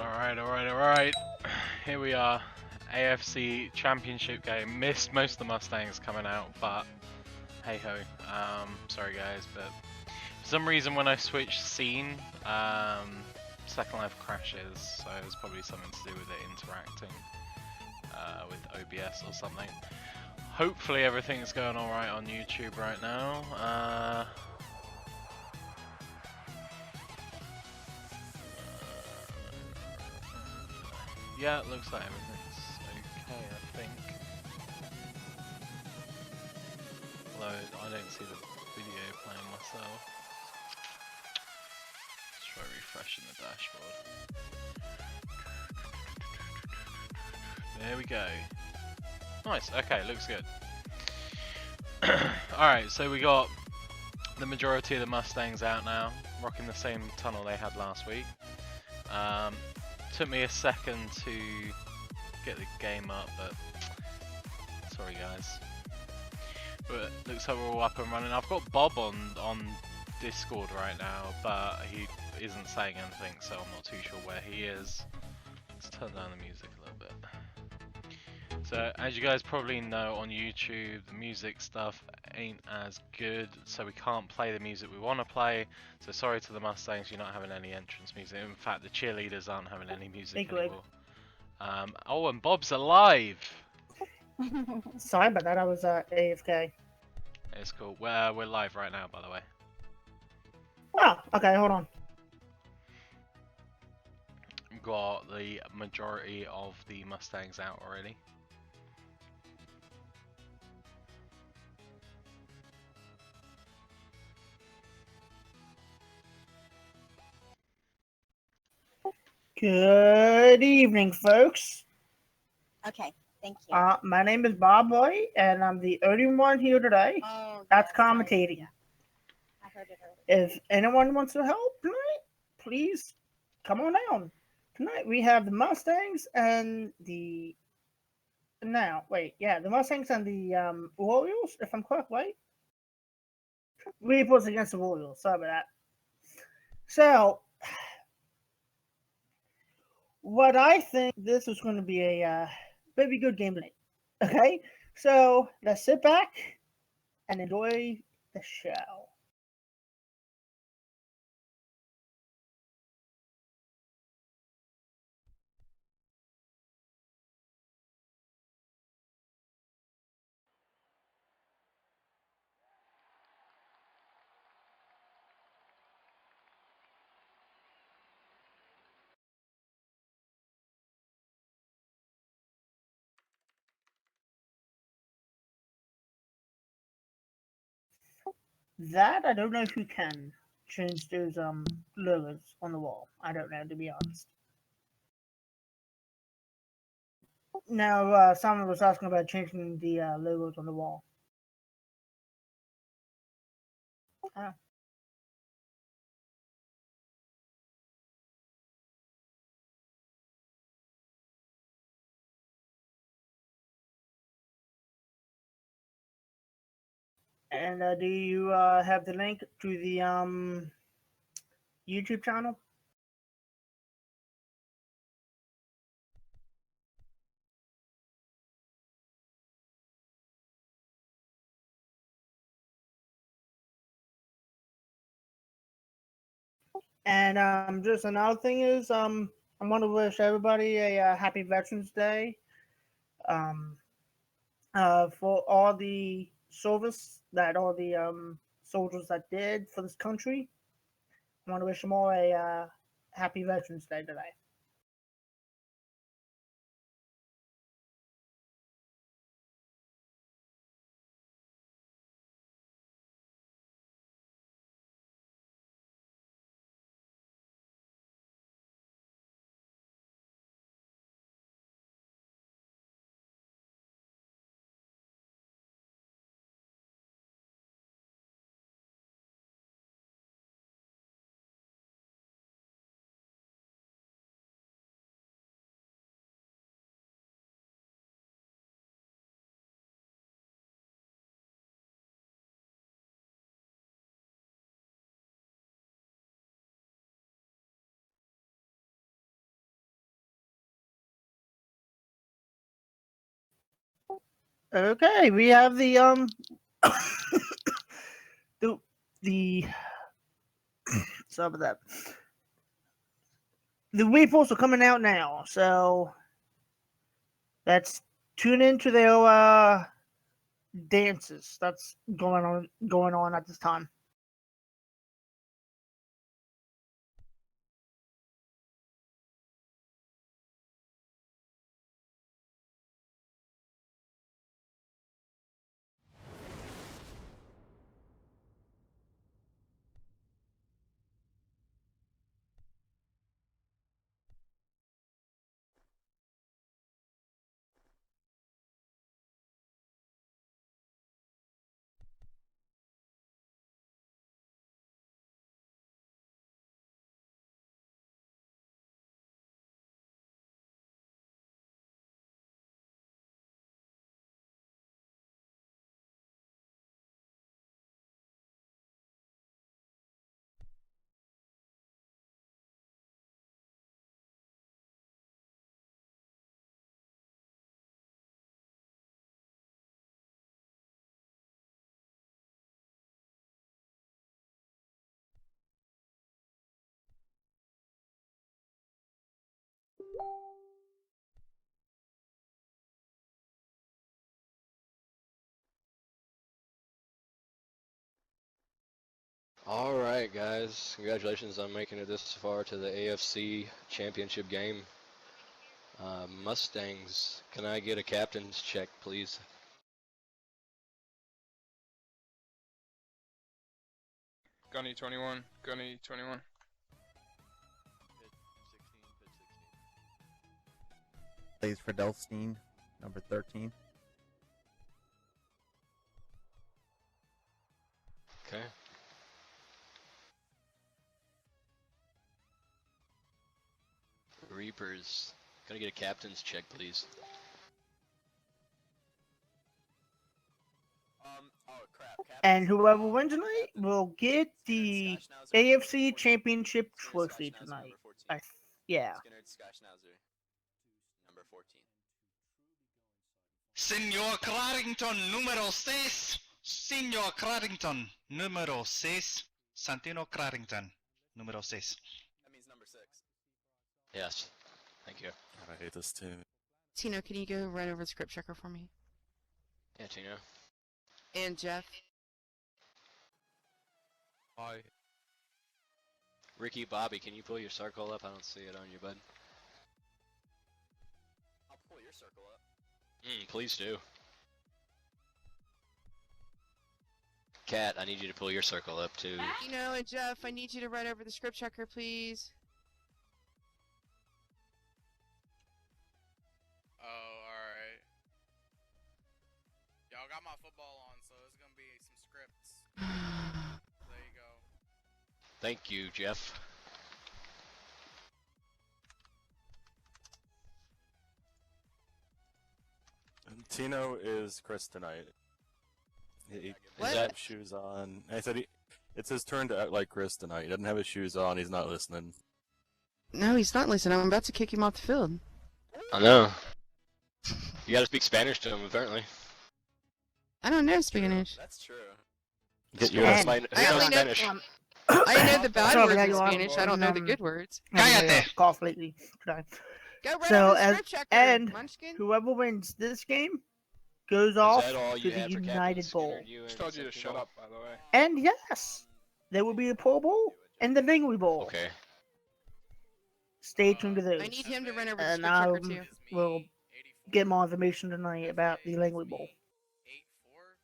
Alright. Here we are. AFC Championship game. Missed most of the Mustangs coming out, but hey ho. Sorry guys, but for some reason when I switch scene, Second Life crashes, so it's probably something to do with it interacting with OBS or something. Hopefully everything's going alright on YouTube right now. Yeah, it looks like everything's okay, I think. Although I don't see the video playing myself. Let's try refreshing the dashboard. There we go. Nice, okay, looks good. Alright, so we got the majority of the Mustangs out now, rocking the same tunnel they had last week. Took me a second to get the game up, but sorry guys. But looks like we're all up and running. I've got Bob on Discord right now, but he isn't saying anything, so I'm not too sure where he is. Let's turn down the music a little bit. So as you guys probably know on YouTube, the music stuff ain't as good, so we can't play the music we want to play. So sorry to the Mustangs, you're not having any entrance music. In fact, the cheerleaders aren't having any music anymore. Oh, and Bob's alive! Sorry about that, I was AFK. It's cool. We're live right now, by the way. Oh, okay, hold on. We've got the majority of the Mustangs out already. Good evening, folks. Okay, thank you. My name is Bob Boy, and I'm the only one here today. That's commentating. I heard it earlier. If anyone wants to help tonight, please come on down. Tonight we have the Mustangs and the Mustangs and the Royals, if I'm correct, right? We was against the Royals. Sorry about that. So, what I think this is going to be a very good game tonight. Okay, so let's sit back and enjoy the show. That I don't know if you can change those logos on the wall. I don't know, to be honest. Now, someone was asking about changing the logos on the wall. Oh. And do you have the link to the YouTube channel? And just another thing is, I want to wish everybody a happy Veterans Day. For all the service that all the soldiers that did for this country. I want to wish them all a happy Veterans Day today. Okay, we have the the some of that. The reports are coming out now, so let's tune into their dances that's going on at this time. All right, guys. Congratulations on making it this far to the AFC Championship game. Mustangs, can I get a captain's check, please? Gunny 21. Gunny 21. Plays for Delstein, number 13. Okay. Reapers, can I get a captain's check, please? And whoever wins tonight will get the AFC Championship trophy tonight. Yeah. Number 14. Señor Clarington, número 6. Señor Clarington, número 6. Santino Clarington, número 6. That means number 6. Yes. Thank you. God, I hate this too. Tino, can you go right over the script checker for me? Yeah, Tino. And Jeff? Hi. Ricky, Bobby, can you pull your circle up? I don't see it on you, bud. I'll pull your circle up. Please do. Kat, I need you to pull your circle up, too. Tino and Jeff, I need you to write over the script checker, please. Oh, alright. Y'all got my football on, so there's gonna be some scripts. There you go. Thank you, Jeff. And Tino is Chris tonight. He What? doesn't have shoes on. I said it's his turn to act like Chris tonight. He doesn't have his shoes on. He's not listening. No, he's not listening. I'm about to kick him off the field. I know. You gotta speak Spanish to him, apparently. I don't know Spanish. That's true. Get Who your knows And- I only know- Spanish? I know the bad Sorry, words how in you are, Spanish. I don't know the um, good words. Having a Cállate. cough lately today. Go right So, over the as- script checker, and Munchkin. Whoever wins this game goes Is off that all to you the had for Captain United Skinner, Bowl. you and Just told you to shut Santino? up, by the way. And yes, there will be a Pro Bowl and the Langley Bowl. Okay. Stay tuned to those. I need him to run over the And script checker, um, too. we'll get more information tonight about the Langley Bowl. 8-4.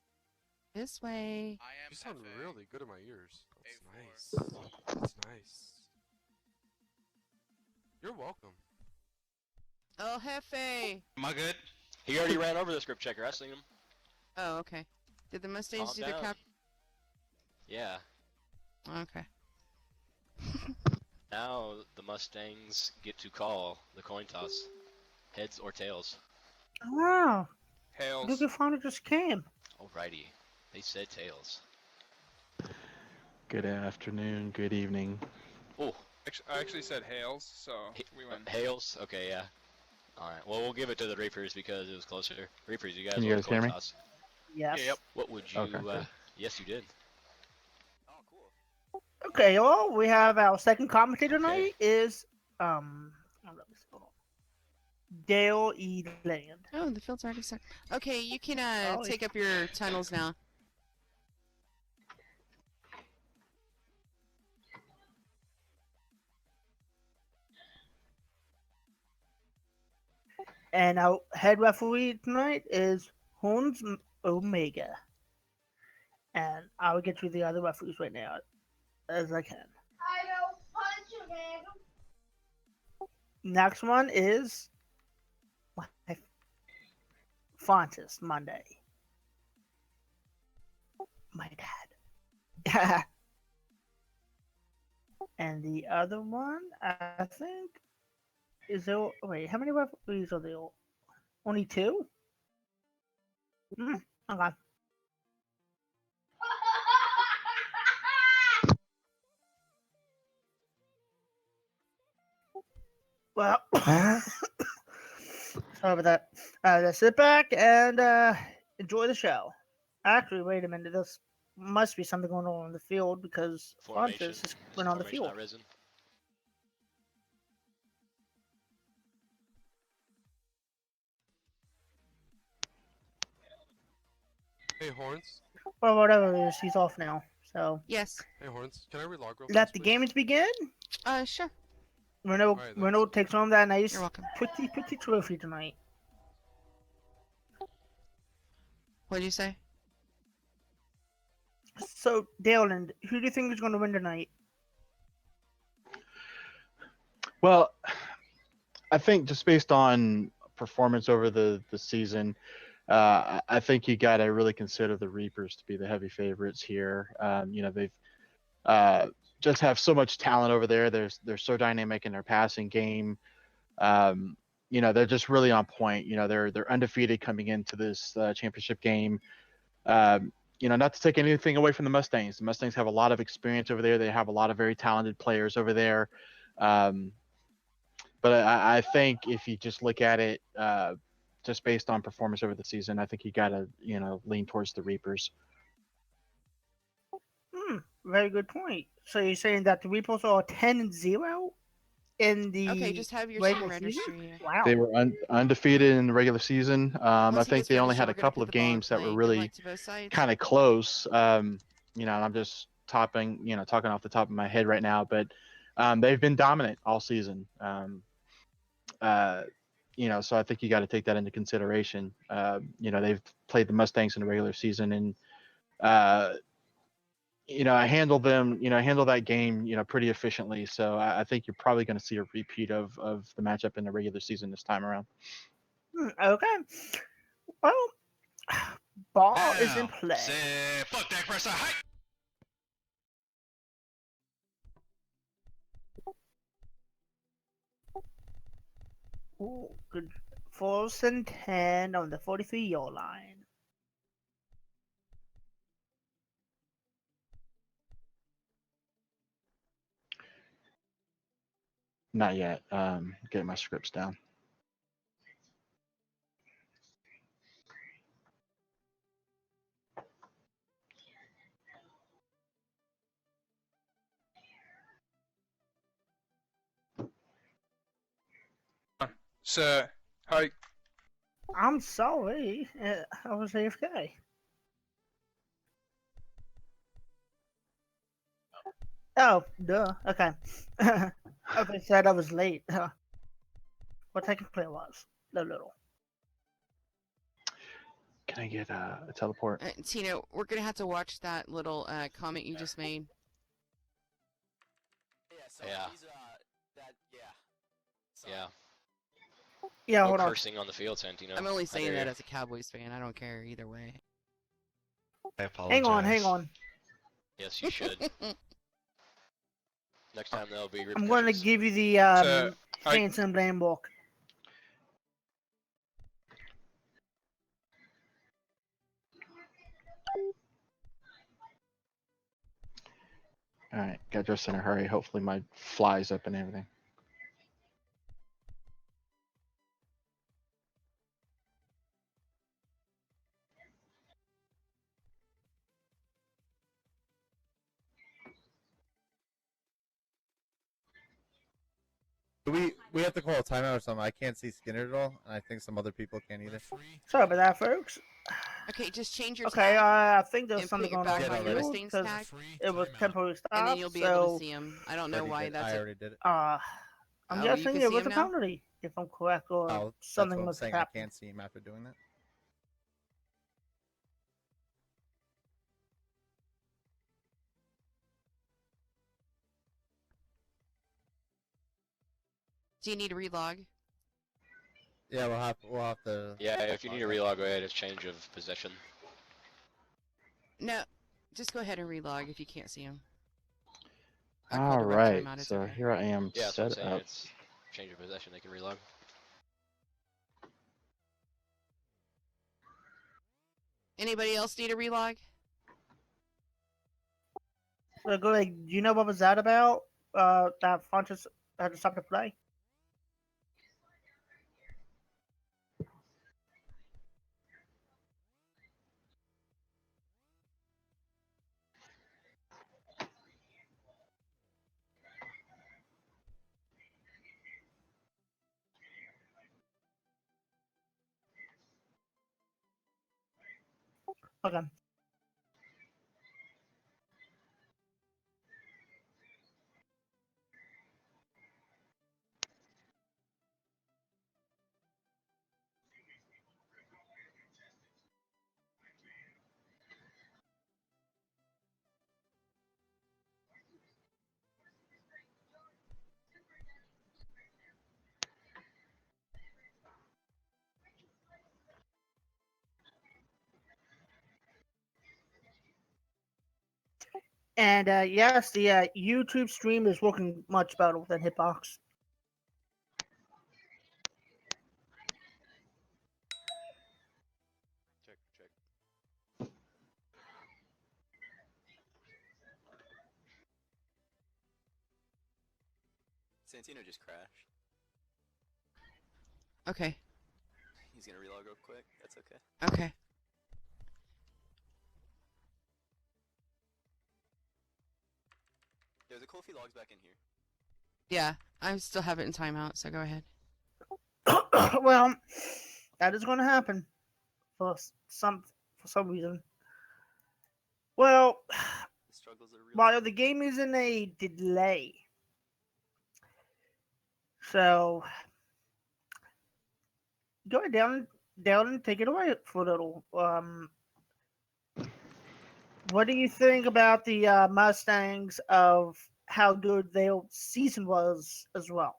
This way. I am You sound FA. really good in my ears. That's 8-4. nice. That's nice. You're welcome. El Jefe. Am I good? He already ran over the script checker. I seen him. Oh, okay. Did the Mustangs Calm do their down. cap? Yeah. Okay. Now the Mustangs get to call the coin toss. Heads or tails. Oh, wow, Hails. look at finally just came. Alrighty. They said tails. Good afternoon, good evening. Oh, I actually said hails, so we win. Hails? Okay, yeah. All right. Well, we'll give it to the Reapers because it was closer. Reapers, you guys. Can you won the guys hear coin me? toss. Yes. Yep. What would you? Okay, good. Yes, you did. Oh, cool. Okay, well, we have our second commentator Okay. tonight is Dale E. Land. Oh, the field's already set. Okay, you can Oh, take up your tunnels now. And our head referee tonight is Horns Omega. And I will get you the other referees right now as I can. Next one is Fontes Monday. My dad. And the other one, I think, is there. Wait, how many referees are there? Only two? Okay. Well, sorry about that. Let's sit back and enjoy the show. Actually, wait a minute. This must be something going on the field because Formation. Fontes just Is went on the formation field. not risen? Hey, Horns. Well, whatever it is, he's off now. So Yes. Hey, Horns. Can I relog real let fast, the please? games begin. Sure. Renault, Alright, Renault takes home that nice You're welcome. pretty trophy tonight. What'd you say? So, Dalen, who do you think is going to win tonight? Well, I think just based on performance over the season, I think you got to really consider the Reapers to be the heavy favorites here. They've just have so much talent over there. They're so dynamic in their passing game. They're just really on point. They're undefeated coming into this championship game. Not to take anything away from the Mustangs. The Mustangs have a lot of experience over there. They have a lot of very talented players over there. But I think if you just look at it, just based on performance over the season, I think you got to, lean towards the Reapers. Very good point. So you're saying that the Reapers are 10-0 in the Okay, just have your regular team season? registry. Wow. They were undefeated in the regular season. I Once he think gets they only registered, had a we're gonna couple put of the ball in games that play. were Good really luck to both sides. kind of close. And I'm just talking off the top of my head right now, but they've been dominant all season. So I think you got to take that into consideration. They've played the Mustangs in the regular season, and I handled that game, pretty efficiently. So I think you're probably going to see a repeat of the matchup in the regular season this time around. Okay. Well, ball Now, is in play. say fuck that press. Hi. Ooh, good. 4th and 10 on the 43-yard line. Not yet. Getting my scripts down. Sir, hi. I'm sorry. I was AFK. Oh, duh. Okay. Okay, said I was late. What technically it was. No little. Can I get a teleport? Tina, we're gonna have to watch that little comment you just made. Yeah, so Yeah. he's, So, Yeah. Yeah, No hold on. cursing on the field, Santino. I'm only I saying dare that you. as a Cowboys fan. I don't care either way. I apologize. Hang on. Yes, you should. Next time there'll be I'm repercussions. going to give you the Sir, hi. Saints and Blame book. All right, got dressed in a hurry. Hopefully my fly's up and everything. We have to call a timeout or something. I can't see Skinner at all, and I think some other people can't either. Sorry about that, folks. Okay, just change your Okay, tag I think there's and something put it going on back with on the your field Mustangs because tag, it was temporarily and stopped. then you'll be able to So, see them. I don't know why that's I a. already did it. I'm Oh, you guessing can it see was a him now? penalty, if I'm correct, or Oh, that's something what I'm must have saying. I happened. can't see him after doing that. Do you need to relog? Yeah, we'll have to. Yeah, if you need to relog, go ahead. It's change of possession. No, just go ahead and relog if you can't see him. All right, so here I am Yeah, that's what I'm set saying. up. It's change of possession. They can relog. Anybody else need a relog? So, go ahead. Do you know what was that about? That Fontes had to stop the play? Okay. And yes, the YouTube stream is working much better than Hitbox. Check. Santino just crashed. Okay. He's gonna relog real quick. That's okay. Okay. There's a cool if he logs back in here. Yeah, I still have it in timeout, so go ahead. Well, that is going to happen for some reason. Well, The struggles are real. while the game is in a delay, so go ahead down and take it away for a little. What do you think about the Mustangs of how good their season was as well?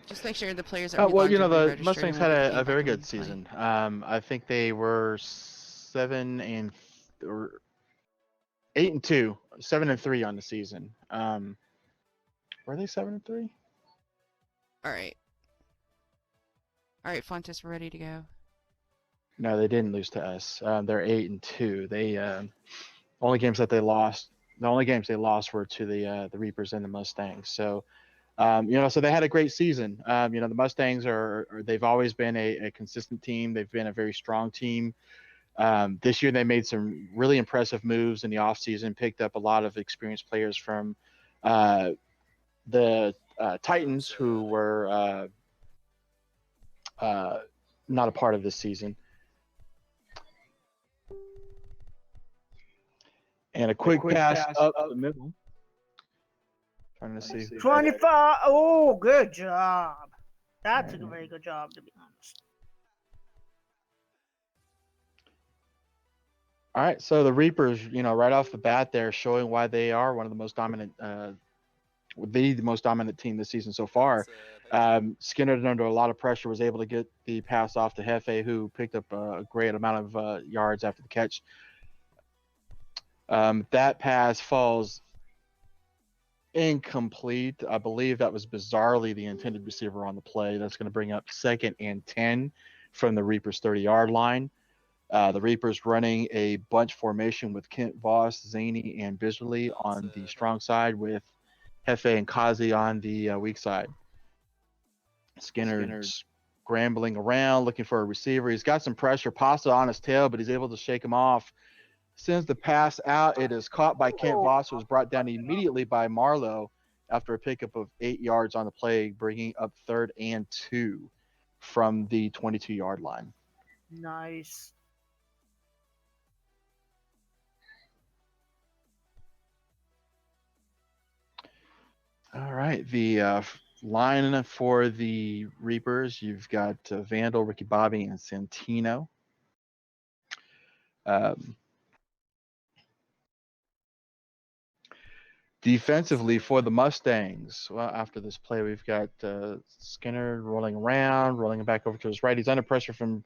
Just make sure the players are Well, you know, are the re-registered, Mustangs and we'll had get the a game very back in good play. season. I think they were 8-2, 7-3 on the season. Were they 7-3? All right. All right, Fontes, we're ready to go. No, they didn't lose to us. They're 8-2. They only games that they lost. The only games they lost were to the Reapers and the Mustangs. So, so they had a great season. The Mustangs they've always been a consistent team. They've been a very strong team. This year they made some really impressive moves in the offseason, picked up a lot of experienced players from the Titans, who were not a part of this season. And a quick pass up the middle. Trying to see. 25. Oh, good job. That's a very good job, to be honest. All right, so the Reapers, right off the bat, they're showing why they are one of the most dominant, the most dominant team this season so far. Skinner, under a lot of pressure, was able to get the pass off to Hefe, who picked up a great amount of yards after the catch. That pass falls incomplete. I believe that was bizarrely the intended receiver on the play. That's going to bring up 2nd and 10 from the Reapers 30-yard line. The Reapers running a bunch formation with Kent Voss, Zaney, and Bisley on the strong side, with Hefe and Kazi on the weak side. Skinner scrambling around looking for a receiver. He's got some pressure, Pasta on his tail, but he's able to shake him off. Sends the pass out. It is caught by Kent Voss, who was brought down immediately by Marlowe. after a pickup of 8 yards on the play, bringing up 3rd and 2 from the 22-yard line. Nice. All right, the line for the Reapers, you've got Vandal, Ricky Bobby, and Santino. Defensively for the Mustangs, well, after this play, we've got Skinner rolling around, rolling it back over to his right. He's under pressure from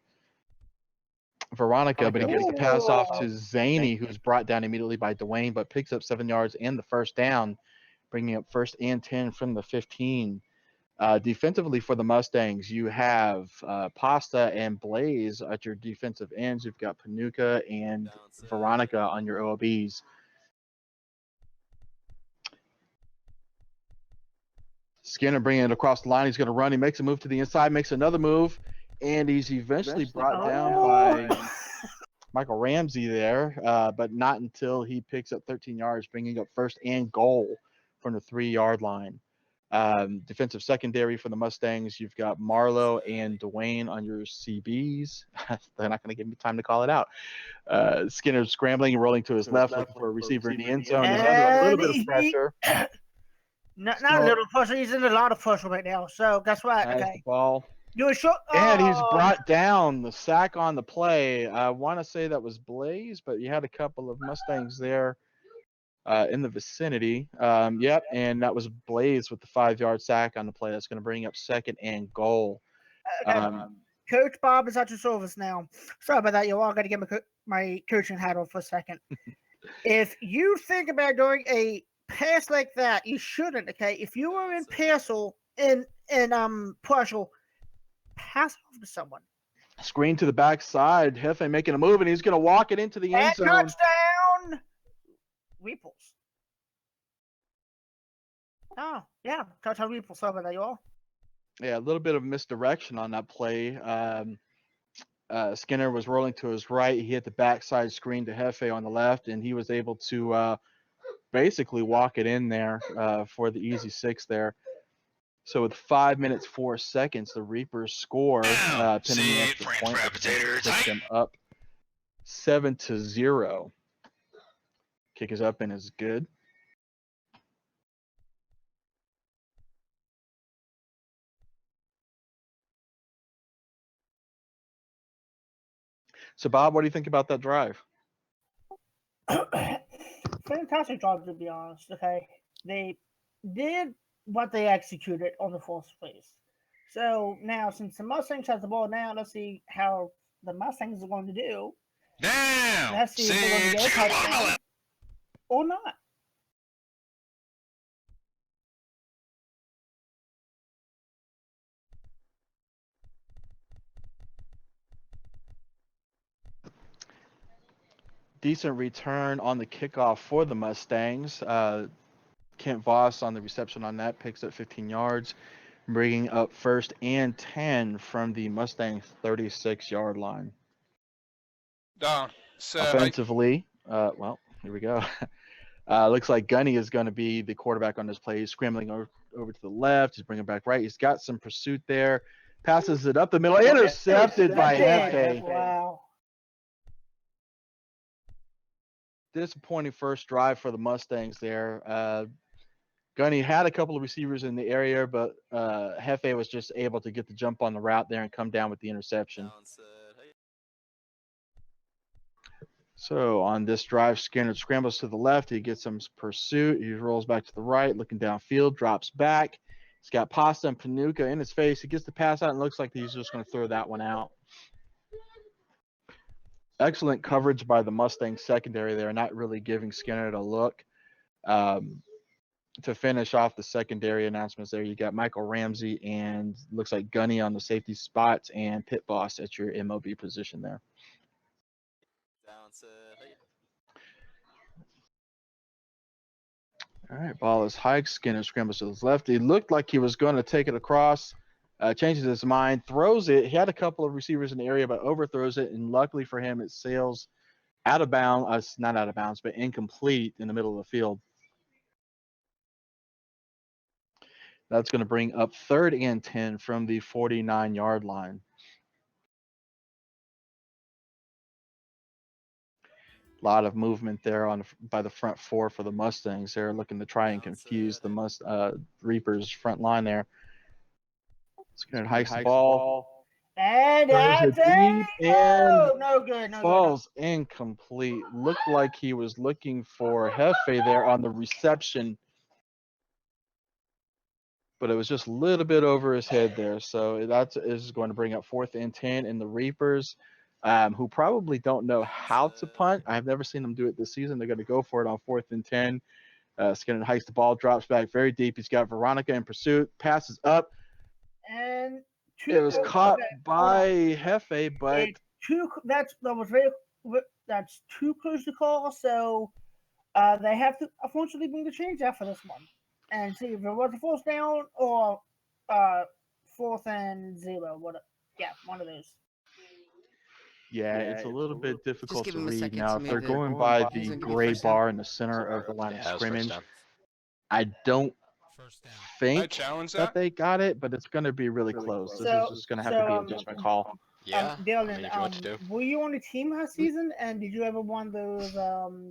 Veronica, but he gets the pass off to Zaney, who's brought down immediately by Dwayne, but picks up 7 yards and the first down, bringing up 1st and 10 from the 15. Defensively for the Mustangs, you have Pasta and Blaze at your defensive ends. You've got Panuka and Veronica on your OBs. Skinner bringing it across the line. He's going to run. He makes a move to the inside, makes another move, and he's eventually brought down by Michael Ramsey there, but not until he picks up 13 yards, bringing up 1st and goal from the 3-yard line. Defensive secondary for the Mustangs, you've got Marlowe and Dwayne on your CBs. They're not going to give me time to call it out. Skinner scrambling and rolling to his left, looking for a receiver in the end zone. He's under a little bit of pressure. Not a little pressure. He's in a lot of pressure right now. So guess what? Has Okay. the ball. Do a short. And he's brought down. The sack on the play. I want to say that was Blaze, but you had a couple of Mustangs there in the vicinity. Yep, and that was Blaze with the 5-yard sack on the play. That's going to bring up 2nd and goal. Coach Bob is at your service now. Sorry about that. You're all going to get my coaching hat on for a second. If you think about doing a pass like that, you shouldn't. Okay, if you were in partial, pass off to someone. Screen to the backside. Hefe making a move, and he's going to walk it into the end zone. Touchdown! Weeples. Oh, yeah. Touchdown Weeples. Sorry about that, you all. Yeah, a little bit of misdirection on that play. Skinner was rolling to his right. He hit the backside screen to Hefe on the left, and he was able to basically walk it in there for the easy 6 there. So with 5 minutes 4 seconds, the Reapers score, pinning the extra point, puts them up 7-0. Kick is up and is good. So Bob, what do you think about that drive? Fantastic job, to be honest. Okay, they did what they executed on the first place. So now, since the Mustangs have the ball now, let's see how the Mustangs are going to do. Damn! Let's see if they're going to get a touchdown or not. Decent return on the kickoff for the Mustangs. Kent Voss on the reception on that picks up 15 yards, bringing up 1st and 10 from the Mustangs 36-yard line. Offensively, well, here we go. Looks like Gunny is going to be the quarterback on this play. He's scrambling over to the left. He's bringing it back right. He's got some pursuit there. Passes it up the middle. Intercepted by Hefe. Wow. Disappointing first drive for the Mustangs there. Gunny had a couple of receivers in the area, but Hefe was just able to get the jump on the route there and come down with the interception. So on this drive, Skinner scrambles to the left. He gets some pursuit. He rolls back to the right, looking downfield, drops back. He's got Pasta and Panuka in his face. He gets the pass out and looks like he's just going to throw that one out. Excellent coverage by the Mustang secondary there, not really giving Skinner a look. To finish off the secondary announcements there, you got Michael Ramsey and looks like Gunny on the safety spots and Pit Boss at your MOB position there. All right, ball is hiked. Skinner scrambles to his left. He looked like he was going to take it across, changes his mind, throws it. He had a couple of receivers in the area, but overthrows it, and luckily for him, it sails out of bounds, not out of bounds, but incomplete in the middle of the field. That's going to bring up 3rd and 10 from the 49-yard line. A lot of movement there by the front 4 for the Mustangs. They're looking to try and confuse the Reapers front line there. Skinner hikes the ball. And Throws that's it deep and no good. falls incomplete. Looked like he was looking for Hefe there on the reception, but it was just a little bit over his head there. So that is going to bring up 4th and 10, and the Reapers, who probably don't know how to punt. I've never seen them do it this season. They're going to go for it on 4th and 10. Skinner hikes the ball, drops back very deep. He's got Veronica in pursuit, passes up. And It was caught by Hefe, but that's too close to call. So they have to unfortunately bring the change out for this one and see if it was a 4th down or 4th and 0. One of those. yeah, it's a little bit difficult give to him a read second now. to If they're make going it. by He's the gonna give you gray first down. bar in the center of the line of Yeah, it was first scrimmage, down. I don't I think challenge that that. they got it, but it's going to be really close. This is just going to have to be a judgment call. Yeah, Dylan, I mean, if you want to do. were you on the team last season? And did you ever won those?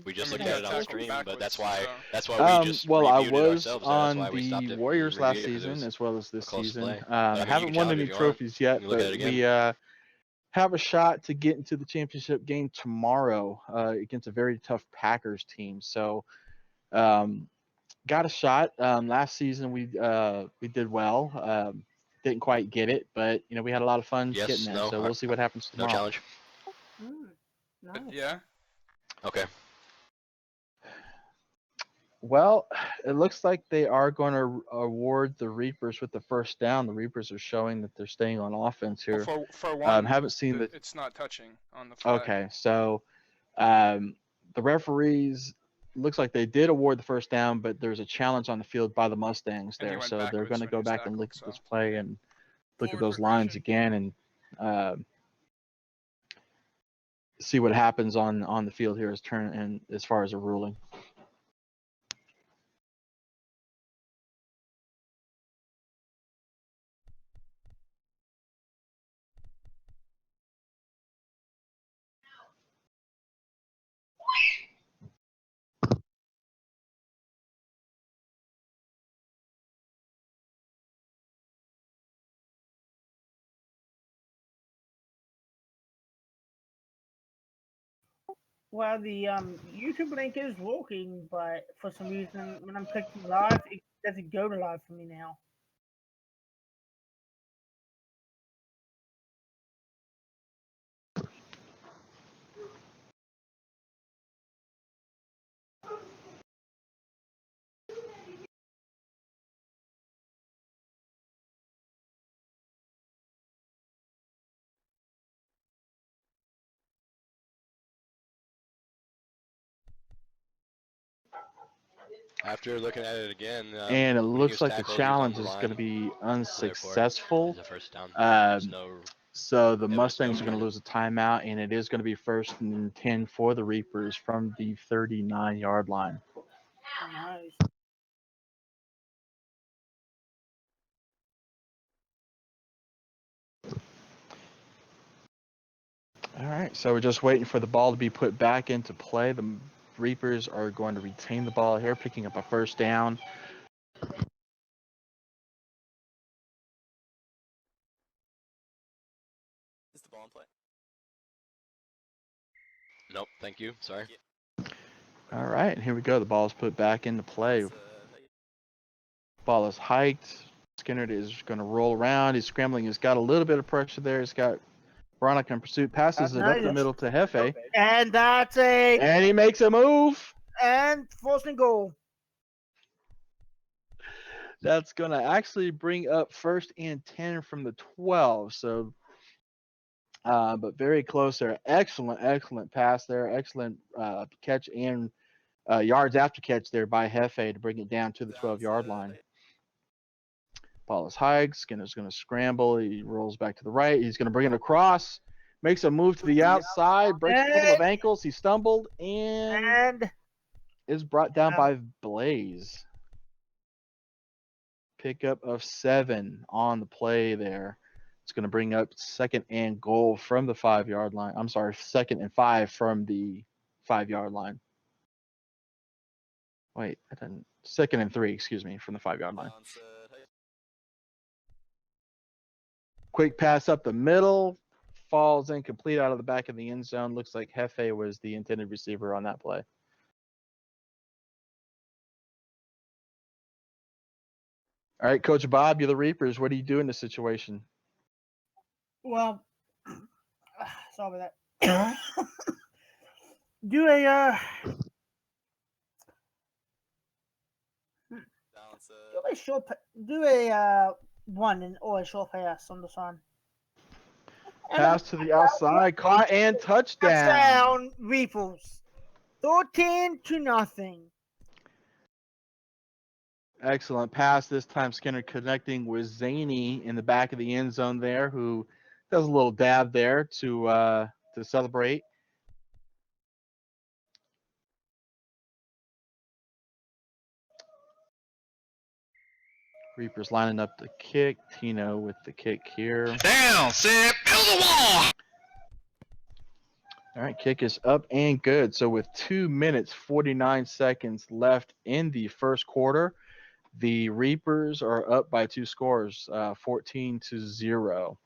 We just I mean, looked at he it got on tackled stream, but backwards, that's why we just Well, I reviewed it was ourselves. That's on why we stopped the it. Warriors We last reviewed it 'cause it season was as well as a this close season. play. I mean, you haven't can won challenge any if you want. trophies yet, You can look at but it again. we have a shot to get into the championship game tomorrow against a very tough Packers team. So, got a shot. Last season we did well. Didn't quite get it, but we had a lot of fun Yes, getting there. no, So we'll see what happens No tomorrow. challenge. Nice. Yeah. Okay. Well, it looks like they are going to award the Reapers with the first down. The Reapers are showing that they're staying on offense here. For one, haven't seen the. it's not touching on the flag. Okay, so the referees looks like they did award the first down, but there's a challenge on the field by the Mustangs And he there, went so they're backwards going to when go he was back and look tackled, at this so. play and look at Forward those lines progression. again and see what happens on the field here as far as a ruling. Well, the YouTube link is working, but for some reason, when I'm clicking live, it doesn't go to live for me now. After looking at it again, And it when he looks was like the tackled, he was on challenge the is line, going to be so therefore, unsuccessful. it's a first down. There's no. So the was no Mustangs are going to warning. lose a timeout, and it is going to be 1st and 10 for the Reapers from the 39-yard line. Nice. All right, so we're just waiting for the ball to be put back into play. The Reapers are going to retain the ball here, picking up a first down. Is the ball in play? Nope. Thank you. Sorry. All right, here we go. The ball is put back into play. Ball is hiked. Skinner is going to roll around. He's scrambling. He's got a little bit of pressure there. He's got Veronica in pursuit. Passes it up the middle to Hefe. And that's a And he makes a move. and 1st and goal. That's going to actually bring up 1st and 10 from the 12. So, but very close there. Excellent pass there. Excellent catch and yards after catch there by Hefe to bring it down to the 12-yard line. Ball is high. Skinner's going to scramble. He rolls back to the right. He's going to bring it across. Makes a move to the outside. Breaks a couple of ankles. He stumbled and is brought down by Blaze. Pickup of 7 on the play there. It's going to bring up 2nd and goal from the 5-yard line. I'm sorry, 2nd and 5 from the 5-yard line. Wait, I didn't. 2nd and 3, excuse me, from the 5-yard line. Quick pass up the middle, falls incomplete out of the back of the end zone. Looks like Hefe was the intended receiver on that play. All right, Coach Bob, you're the Reapers. What do you do in this situation? Well, sorry about that. Do a do a one or a short pass on the sun. Pass to the outside, caught and touchdown. Reapers, 13-0. Excellent pass this time. Skinner connecting with Zaney in the back of the end zone there, who does a little dab there to celebrate. Reapers lining up the kick. Tino with the kick here. Down, set, build a wall. All right, kick is up and good. So with 2 minutes, 49 seconds left in the first quarter, the Reapers are up by 2 scores, 14-0.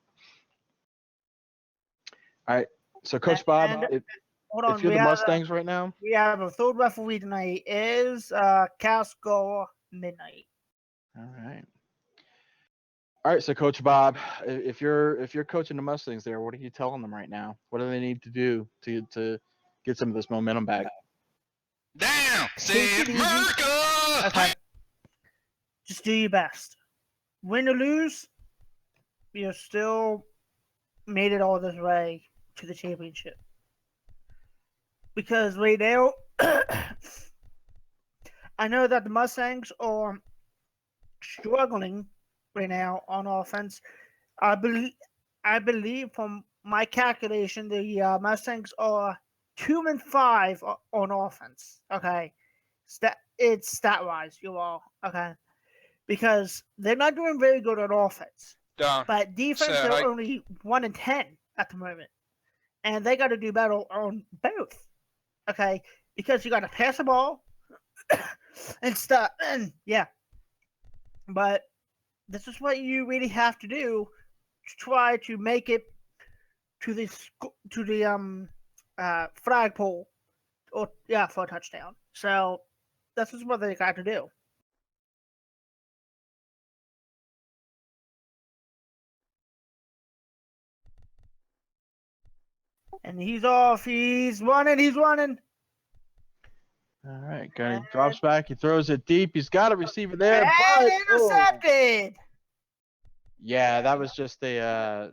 All right, so Coach Bob, if you're the Mustangs right now, we have a third referee tonight. Is Casco Midnight. All right. All right, so Coach Bob, if you're coaching the Mustangs there, what are you telling them right now? What do they need to do to get some of this momentum back? Down, set, America. Okay. Just do your best. Win or lose, you still made it all this way to the championship. Because right now, I know that the Mustangs are struggling right now on offense. I believe from my calculation, the Mustangs are 2-5 on offense. Okay, it's stat wise, you all okay, because they're not doing very good on offense. But defense, they're only 1-10 at the moment, and they got to do better on both. Okay, because you got to pass the ball and stuff. And yeah, but this is what you really have to do to try to make it to the flagpole, or for a touchdown. So this is what they got to do. And he's off. He's running. All right, guy drops back. He throws it deep. He's got a receiver there, and intercepted. Yeah, that was just a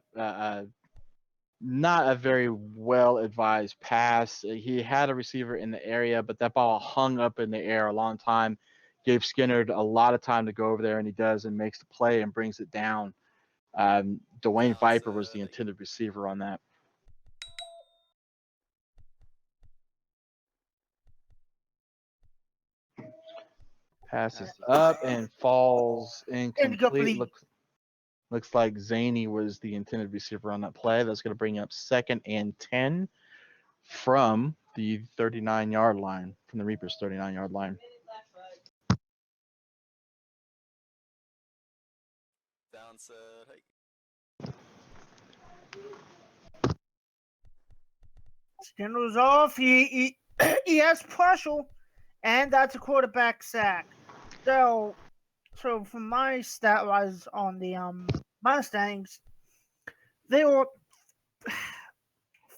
not a very well advised pass. He had a receiver in the area, but that ball hung up in the air a long time. Gave Skinner a lot of time to go over there, and he does, and makes the play and brings it down. Dwayne Viper was the intended receiver on that. Passes up and falls incomplete. Looks like Zaney was the intended receiver on that play. That's going to bring up 2nd and 10 from the 39-yard line, from the Reapers' 39-yard line. Skinner's off. He has pressure, and that's a quarterback sack. So from my stat wise on the Mustangs, they were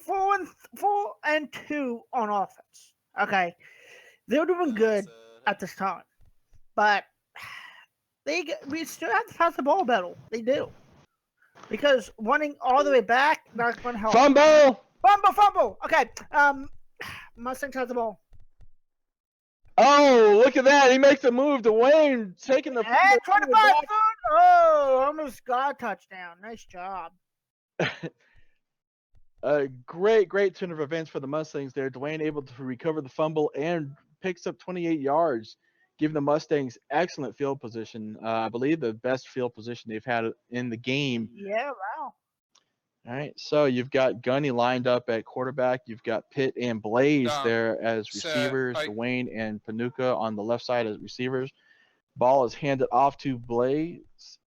4-2 on offense. Okay, they were doing good at this time, but we still have to pass the ball better. They do, because running all the way back that's going to help. Fumble. Okay, Mustangs has the ball. Oh, look at that. He makes a move. Dwayne taking the... And 25 foot. Oh, almost got a touchdown. Nice job. A great turn of events for the Mustangs there. Dwayne able to recover the fumble and picks up 28 yards. giving the Mustangs excellent field position. I believe the best field position they've had in the game. Yeah, wow. All right, so you've got Gunny lined up at quarterback. You've got Pitt and Blaze there as receivers. Dwayne and Panuka on the left side as receivers. Ball is handed off to Blaze,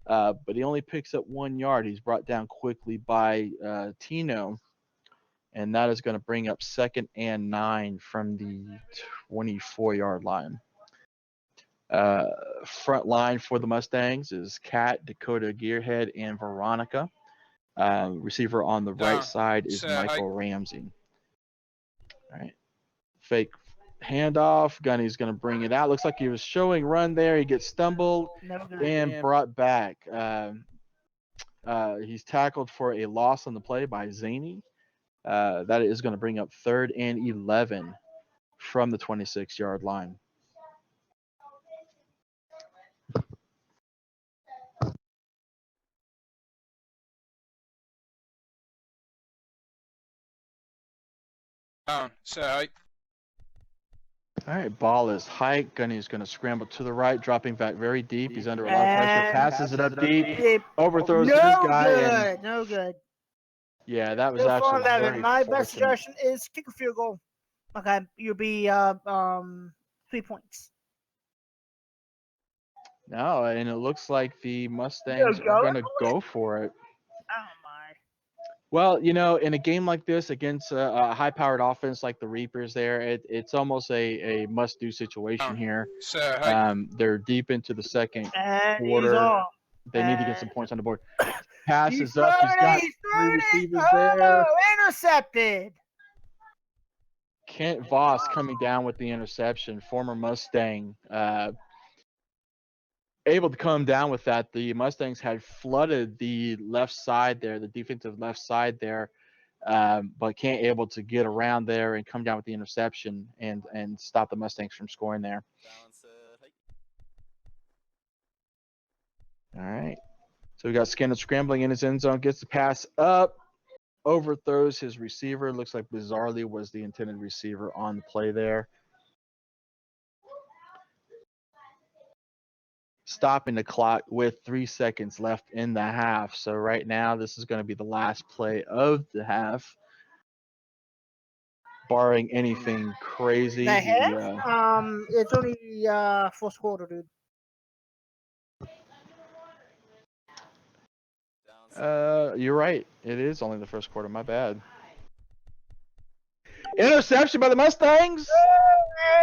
but he only picks up 1 yard. He's brought down quickly by Tino, and that is going to bring up 2nd and 9 from the 24-yard line. Front line for the Mustangs is Kat, Dakota Gearhead, and Veronica. Receiver on the right side is Michael Ramsey. All right. Fake handoff. Gunny's going to bring it out. Looks like he was showing run there. He gets stumbled and brought back. He's tackled for a loss on the play by Zaney. That is going to bring up 3rd and 11 from the 26-yard line. Down. Set height. All right, ball is hiked. Gunny's going to scramble to the right, dropping back very deep. He's under a lot of pressure. Passes it up deep. Overthrows his guy. And, no good. yeah, that was So actually far, very my best fortunate. suggestion is kick a field goal. Okay, you'll be 3 points. No, and it looks like the Mustangs are going to go for it. Oh my. Well, you know, in a game like this against a high-powered offense like the Reapers there, it's almost a must-do situation here. They're deep into the second quarter. They need to get some points on the board. Pass is up. He's got 3 receivers there. Intercepted. Kent Voss coming down with the interception, former Mustang. Able to come down with that. The Mustangs had flooded the left side there, the defensive left side there, but can't able to get around there and come down with the interception and stop the Mustangs from scoring there. All right. So we got Skinner scrambling in his end zone, gets the pass up, overthrows his receiver. Looks like Bizarrely was the intended receiver on the play there. Stopping the clock with 3 seconds left in the half. So right now, this is going to be the last play of the half. Barring anything crazy. The half? It's only first quarter, dude. You're right. It is only the first quarter. My bad. Interception by the Mustangs.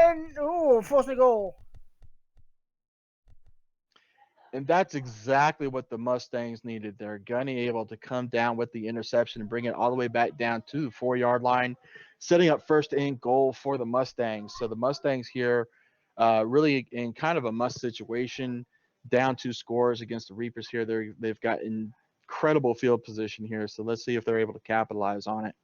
And force a goal. And that's exactly what the Mustangs needed there. Gunny able to come down with the interception and bring it all the way back down to the 4-yard line, setting up 1st and goal for the Mustangs. So the Mustangs here really in kind of a must situation, down 2 scores against the Reapers here. They've got incredible field position here. So let's see if they're able to capitalize on it.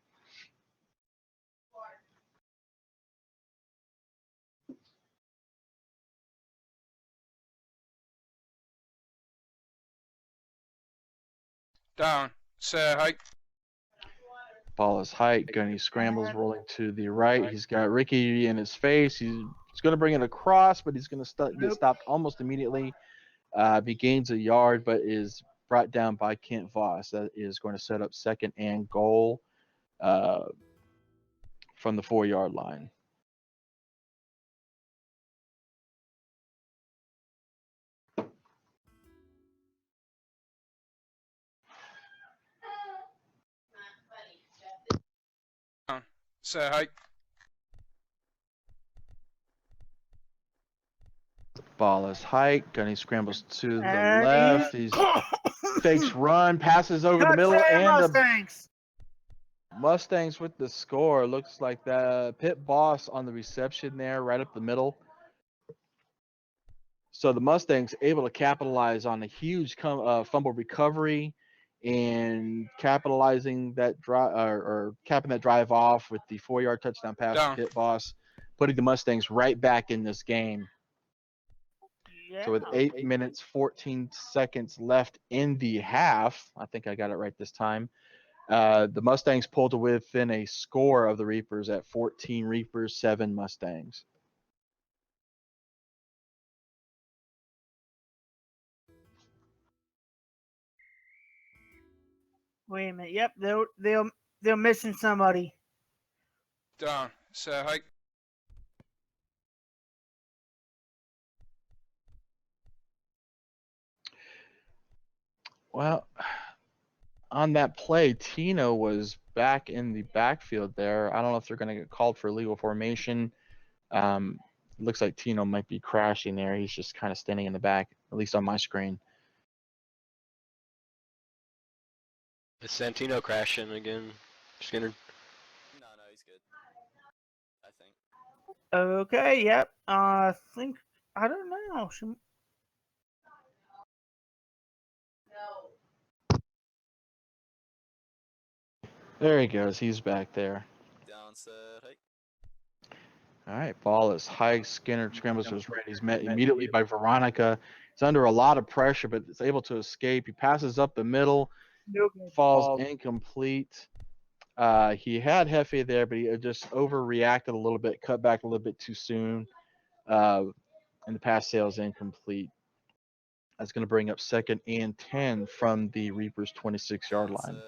Down. Set height. Ball is hiked. Gunny scrambles, rolling to the right. He's got Ricky in his face. He's going to bring it across, but he's going to get stopped almost immediately. He gains a yard, but is brought down by Kent Voss. That is going to set up 2nd and goal from the 4-yard line. Set height. Ball is hiked. Gunny scrambles to the left. He fakes run, passes over the middle, and Mustangs. Mustangs with the score. Looks like the Pitt Boss on the reception there, right up the middle. So the Mustangs able to capitalize on a huge fumble recovery and capitalizing that drive or capping that drive off with the 4-yard touchdown pass to Pitt Boss, putting the Mustangs right back in this game. Yeah. So with 8 minutes, 14 seconds left in the half, I think I got it right this time. The Mustangs pulled to within a score of the Reapers at 14 Reapers, 7 Mustangs. Wait a minute. Yep, they're missing somebody. Down. Set height. Well, on that play, Tino was back in the backfield there. I don't know if they're going to get called for illegal formation. Looks like Tino might be crashing there. He's just kind of standing in the back, at least on my screen. Is Santino crashing again, Skinner? No, he's good. I think. Okay, yep. I think I don't know. There he goes. He's back there. Down, set height. All right, ball is high. Skinner scrambles to his right. He's met immediately by Veronica. He's under a lot of pressure, but is able to escape. He passes up the middle, falls incomplete. He had Hefe there, but he just overreacted a little bit, cut back a little bit too soon, and the pass sails incomplete. That's going to bring up 2nd and 10 from the Reapers' 26-yard line.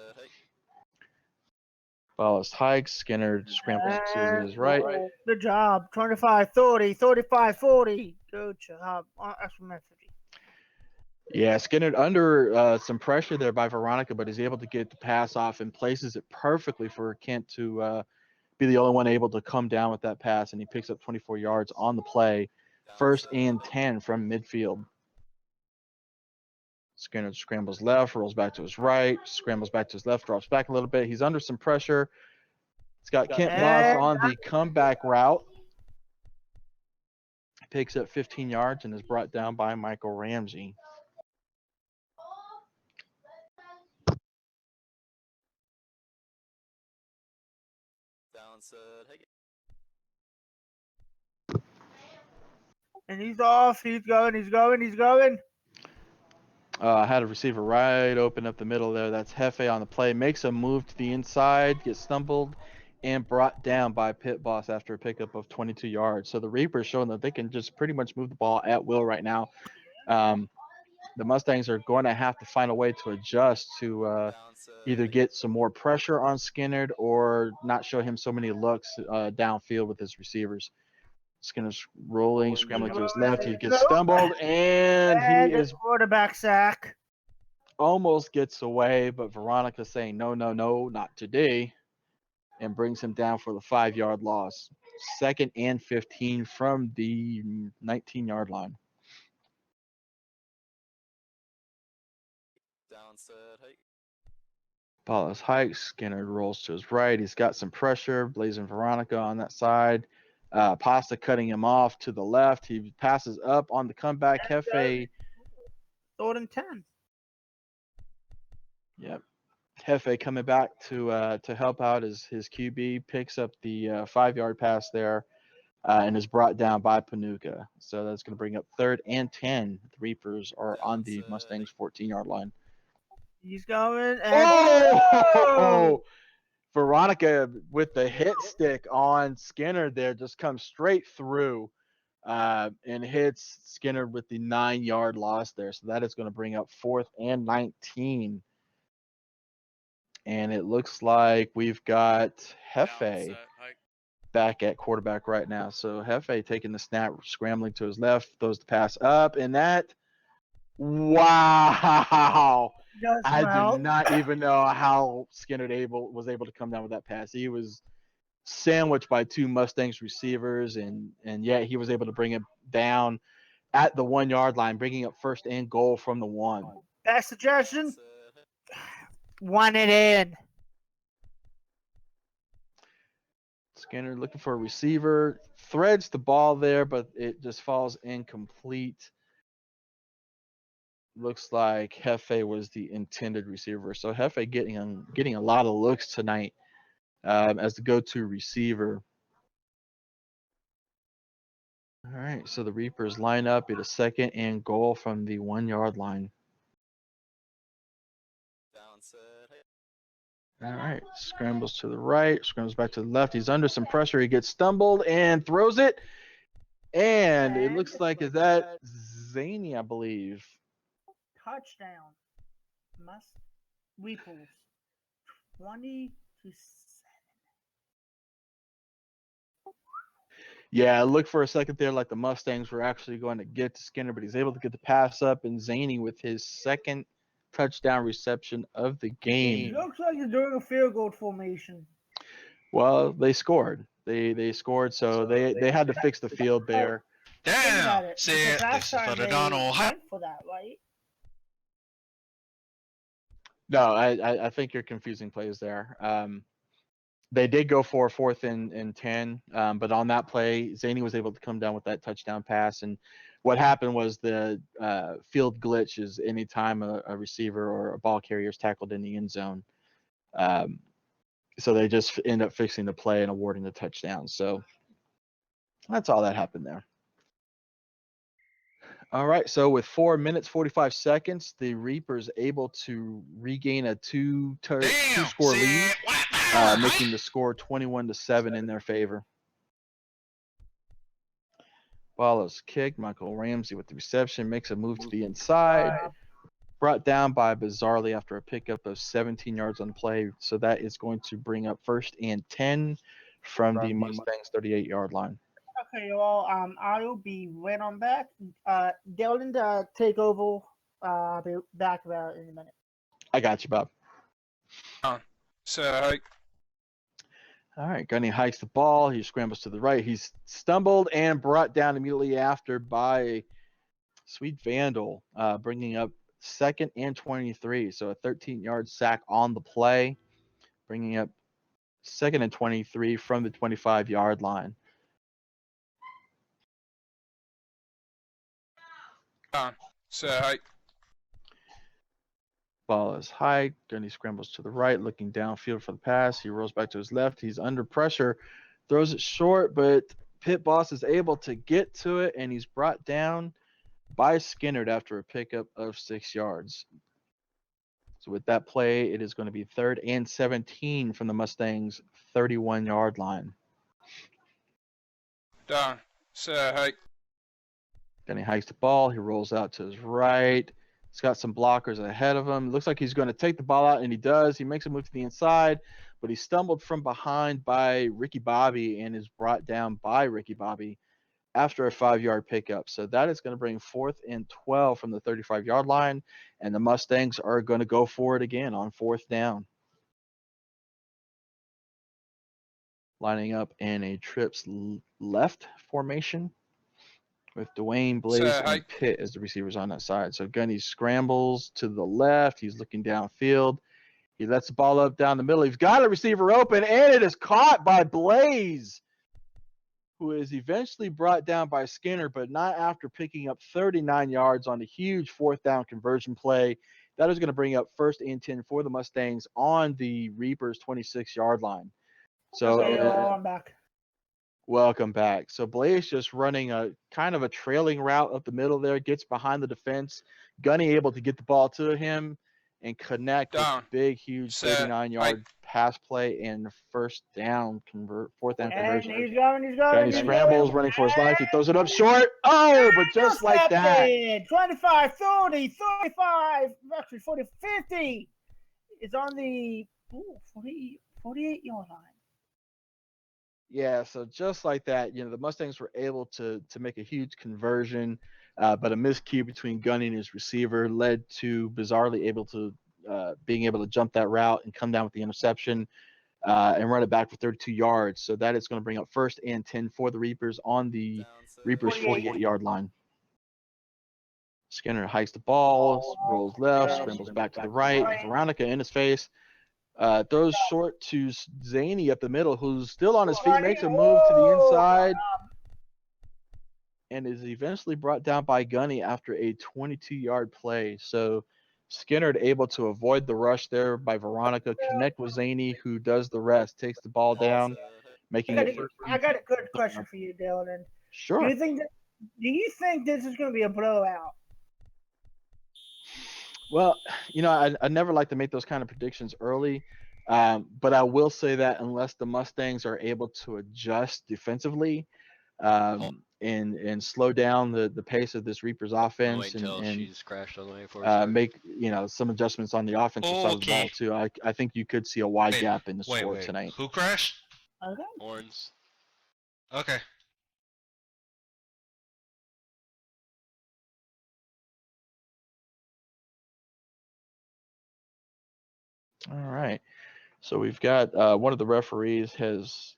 Ball is high. Skinner scrambles to his right. Good job. 25, 30, 35, 40. Good job. That's from 50. Yeah, Skinner under some pressure there by Veronica, but is able to get the pass off and places it perfectly for Kent to be the only one able to come down with that pass, and he picks up 24 yards on the play. 1st and 10 from midfield. Skinner scrambles left, rolls back to his right, scrambles back to his left, drops back a little bit. He's under some pressure. He's got Kent Moss on the comeback route. Picks up 15 yards and is brought down by Michael Ramsey. Down, set height. And he's off. He's going. He's going. He's going. Had a receiver right open up the middle there. That's Hefe on the play. Makes a move to the inside, gets stumbled, and brought down by Pit Boss after a pickup of 22 yards. So the Reapers showing that they can just pretty much move the ball at will right now. The Mustangs are going to have to find a way to adjust to either get some more pressure on Skinnerd or not show him so many looks downfield with his receivers. Skinner's rolling, scrambling to his left. He gets stumbled, and he is quarterback sack. Almost gets away, but Veronica saying, no, no, no, not today, and brings him down for the 5-yard loss. 2nd and 15 from the 19-yard line. Down, set height. Ball is high. Skinner rolls to his right. He's got some pressure. Blazing Veronica on that side. Pasta cutting him off to the left. He passes up on the comeback. Hefe. 3rd and 10. Yep. Hefe coming back to help out his QB. Picks up the 5-yard pass there and is brought down by Panuka. So that's going to bring up 3rd and 10. The Reapers are on the Mustangs 14-yard line. He's going. And Veronica with the hit stick on Skinner there just comes straight through and hits Skinner with the 9-yard loss there. So that is going to bring up 4th and 19. And it looks like we've got Hefe back at quarterback right now. So Hefe taking the snap, scrambling to his left, throws the pass up, and that, wow. I did not even know how Skinner was able to come down with that pass. He was sandwiched by 2 Mustangs receivers, and yet he was able to bring it down at the 1-yard line, bringing up 1st and goal from the 1. Pass suggestion. 1 it in. Skinner looking for a receiver, threads the ball there, but it just falls incomplete. Looks like Hefe was the intended receiver. So Hefe getting a lot of looks tonight as the go-to receiver. All right, so the Reapers line up at a 2nd and goal from the 1-yard line. Down, set height. All right, scrambles to the right, scrambles back to the left. He's under some pressure. He gets stumbled and throws it. And it looks like, is that Zany, I believe. Touchdown. Reapers. 20 to 7. Yeah, I looked for a second there like the Mustangs were actually going to get to Skinner, but he's able to get the pass up, and Zaney with his second touchdown reception of the It game. looks like he's doing a field goal formation. Well, they scored. They scored, so they had to fix the field there. Think Damn! about it. See, Because last this is for time the they Donald. went for that, right? No, I think you're confusing plays there. They did go for a 4th and 10, but on that play, Zaney was able to come down with that touchdown pass. And what happened was the field glitch is anytime a receiver or a ball carrier is tackled in the end zone. So they just end up fixing the play and awarding the touchdown. So that's all that happened there. All right, so with 4 minutes 45 seconds, the Reapers able to regain a two-score lead, making the score 21-7 in their favor. Ball is kicked. Michael Ramsey with the reception makes a move to the inside. Brought down by Bizarrely after a pickup of 17 yards on play. So that is going to bring up 1st and 10 from the Mustangs 38-yard line. Okay, well, I'll be right on back. Dylan, take over. I'll be back about in a minute. I got you, Bob. So, Hike. All right, Gunny hikes the ball. He scrambles to the right. He's stumbled and brought down immediately after by Sweet Vandal, bringing up 2nd and 23. So a 13-yard sack on the play, bringing up 2nd and 23 from the 25-yard line. So, Hike. Ball is high. Gunny scrambles to the right, looking downfield for the pass. He rolls back to his left. He's under pressure, throws it short, but Pit Boss is able to get to it, and he's brought down by Skinnerd after a pickup of 6 yards. So with that play, it is going to be 3rd and 17 from the Mustangs' 31-yard line. Done. So, Hike. Then he hikes the ball. He rolls out to his right. He's got some blockers ahead of him. Looks like he's going to take the ball out, and he does. He makes a move to the inside, but he stumbled from behind by Ricky Bobby and is brought down by Ricky Bobby after a 5-yard pickup. So that is going to bring 4th and 12 from the 35-yard line, and the Mustangs are going to go for it again on 4th down. Lining up in a trips left formation with Dwayne, Blaze, and Pitt as the receivers on that side. So Gunny scrambles to the left. He's looking downfield. He lets the ball up down the middle. He's got a receiver open, and it is caught by Blaze, who is eventually brought down by Skinner, but not after picking up 39 yards on a huge 4th down conversion play. That is going to bring up 1st and 10 for the Mustangs on the Reapers' 26-yard line. So I'm back. Welcome back. So Blaze just running a kind of a trailing route up the middle there, gets behind the defense. Gunny able to get the ball to him and connect with a big, huge 39-yard pass play and 4th down conversion. He's going. Gunny scrambles, running for his life. He throws it up short. Oh, but just like that. 25, 30, 35, actually 40, 50. It's on the 48-yard line. Yeah, so just like that, the Mustangs were able to make a huge conversion, but a miscue between Gunny and his receiver led to Bizarrely being able to jump that route and come down with the interception and run it back for 32 yards. So that is going to bring up 1st and 10 for the Reapers on the Reapers' 48-yard line. Skinner hikes the ball, rolls left, scrambles back to the right. Veronica in his face. Throws short to Zaney up the middle, who's still on his feet, makes a move to the inside, and is eventually brought down by Gunny after a 22-yard play. So Skinner able to avoid the rush there by Veronica, connect with Zaney, who does the rest, takes the ball down, making it. I got a good question for you, Dylan. Sure. Do you think this is going to be a blowout? Well, I never like to make those kind of predictions early, but I will say that unless the Mustangs are able to adjust defensively, and slow down the pace of this Reapers I'll offense wait until and she's crashed on the way before we start. make some adjustments on the offensive side of the ball too. I think you could see a wide gap in the score tonight. Who crashed? Okay. Horns. Okay. All right. So we've got one of the referees has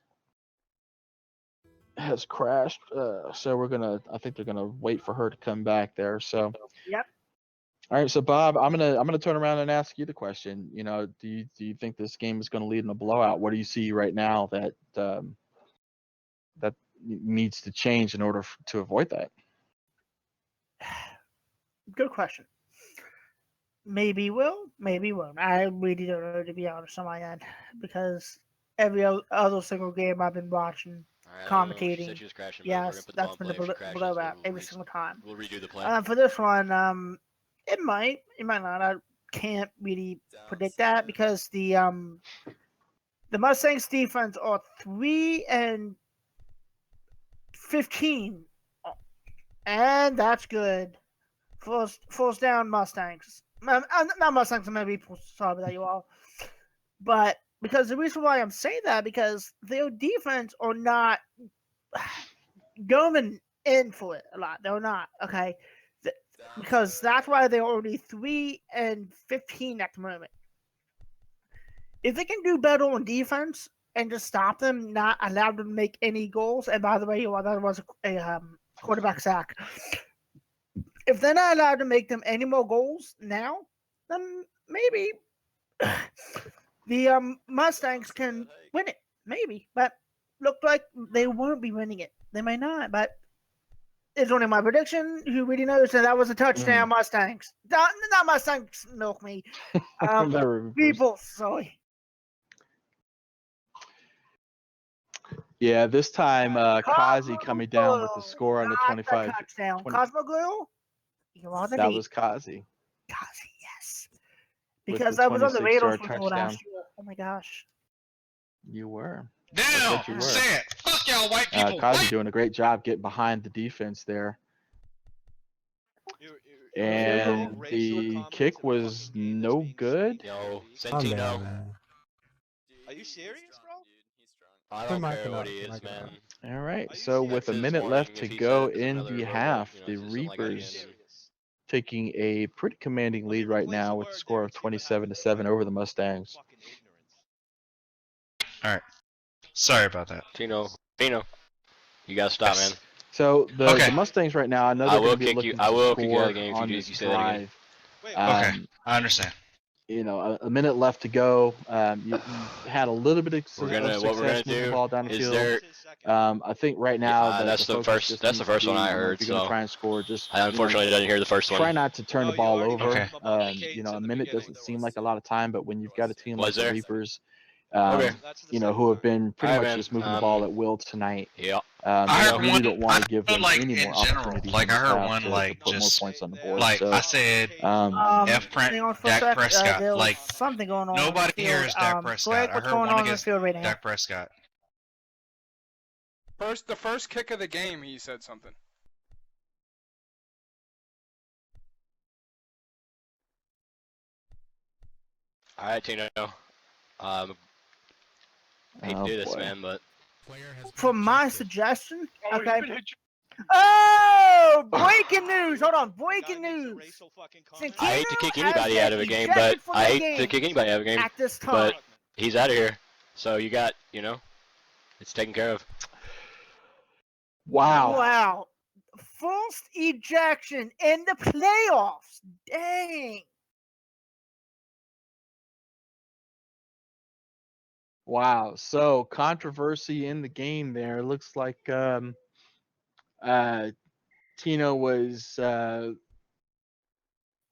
crashed. So I think they're gonna wait for her to come back there. So Yep. all right. So Bob, I'm gonna turn around and ask you the question. Do you think this game is gonna lead in a blowout? What do you see right now that that needs to change in order to avoid that? Good question. Maybe will, maybe won't. I really don't know, to be honest, on my end, because every other single game I've been watching, Alright, I don't know. She commentating, said she was crashing, but we're gonna yes, put the that's ball been in play. the If she crashes, blowout we'll every single time. We'll redo the play. For this one, it might not. I can't really predict that because the Mustangs defense are 3-15, and that's good. Falls down Mustangs. Not Mustangs, maybe sorry about that, you all. But because the reason why I'm saying that, because their defense are not going in for it a lot. They're not, okay? Because that's why they're only 3-15 at the moment. If they can do better on defense and just stop them, not allow them to make any goals, and by the way, that was a quarterback sack. If they're not allowed to make them any more goals now, then maybe the Mustangs can win it. Maybe, but look like they won't be winning it. They may not, but it's only my prediction. Who really knows? And that was a touchdown, Mustangs. Not Mustangs, milk me. People, sorry. Yeah, this time Kazi coming down with the score on the 25. Touchdown. Cosmo Glue? You are the That lead. was Kazi. Kazi, yes. With Because the I was on the radar 26-yard for last touchdown. year. Oh my gosh. You were. Damn! You were. Say it. Fuck y'all white people. Kazi doing a great job getting behind the defense there. And the kick was no good. Yo, Santino. Are you serious, bro? I don't care what he is, man. All right, so with a his minute warning left to if he go says in another the verbal, half, you know, the say something like that Reapers again. taking a pretty commanding lead right now with a score of 27-7 over the Mustangs. Alright. Sorry about that. Pino, you gotta stop, man. So the Mustangs right now, I know I they're will going to be kick looking you. I to will kick you out of score the game on if this you say that again. drive. Okay, I understand. A minute left to go. You had a little bit of What we're success gonna moving the do ball down the is field. I think right now that's the focus first. just That's the needs to first one be, I heard. if you're going to So try and score, just I unfortunately didn't hear the first one. try not to turn the ball over. Okay. A minute doesn't seem like a lot of time, but when you've got a team like Was the there? Reapers, Okay. who have been pretty Alright, much man. just moving the ball at will tonight, Yeah. I you heard really one. don't want to give them like any in more general. opportunities Like in I this heard half one to like put more just points on the board. like So I said, F. Hang on for a Dak sec. Prescott. There was Like something going on. nobody on the here field. is Dak Prescott. Greg, I what's heard going one on the against field right now? Dak Prescott. The first kick of the game, he said something. All right, Tino. Hate to do this, boy. man, but For my suggestion, okay. Oh, breaking news! Hold on, breaking news. I hate to kick Santino anybody has out of a been game, ejected but from I the hate to game kick anybody out of a game. at this time. But he's out of here, so you got, it's taken care of. Wow. Wow. First ejection in the playoffs. Dang. Wow. So controversy in the game there. Looks like Tino was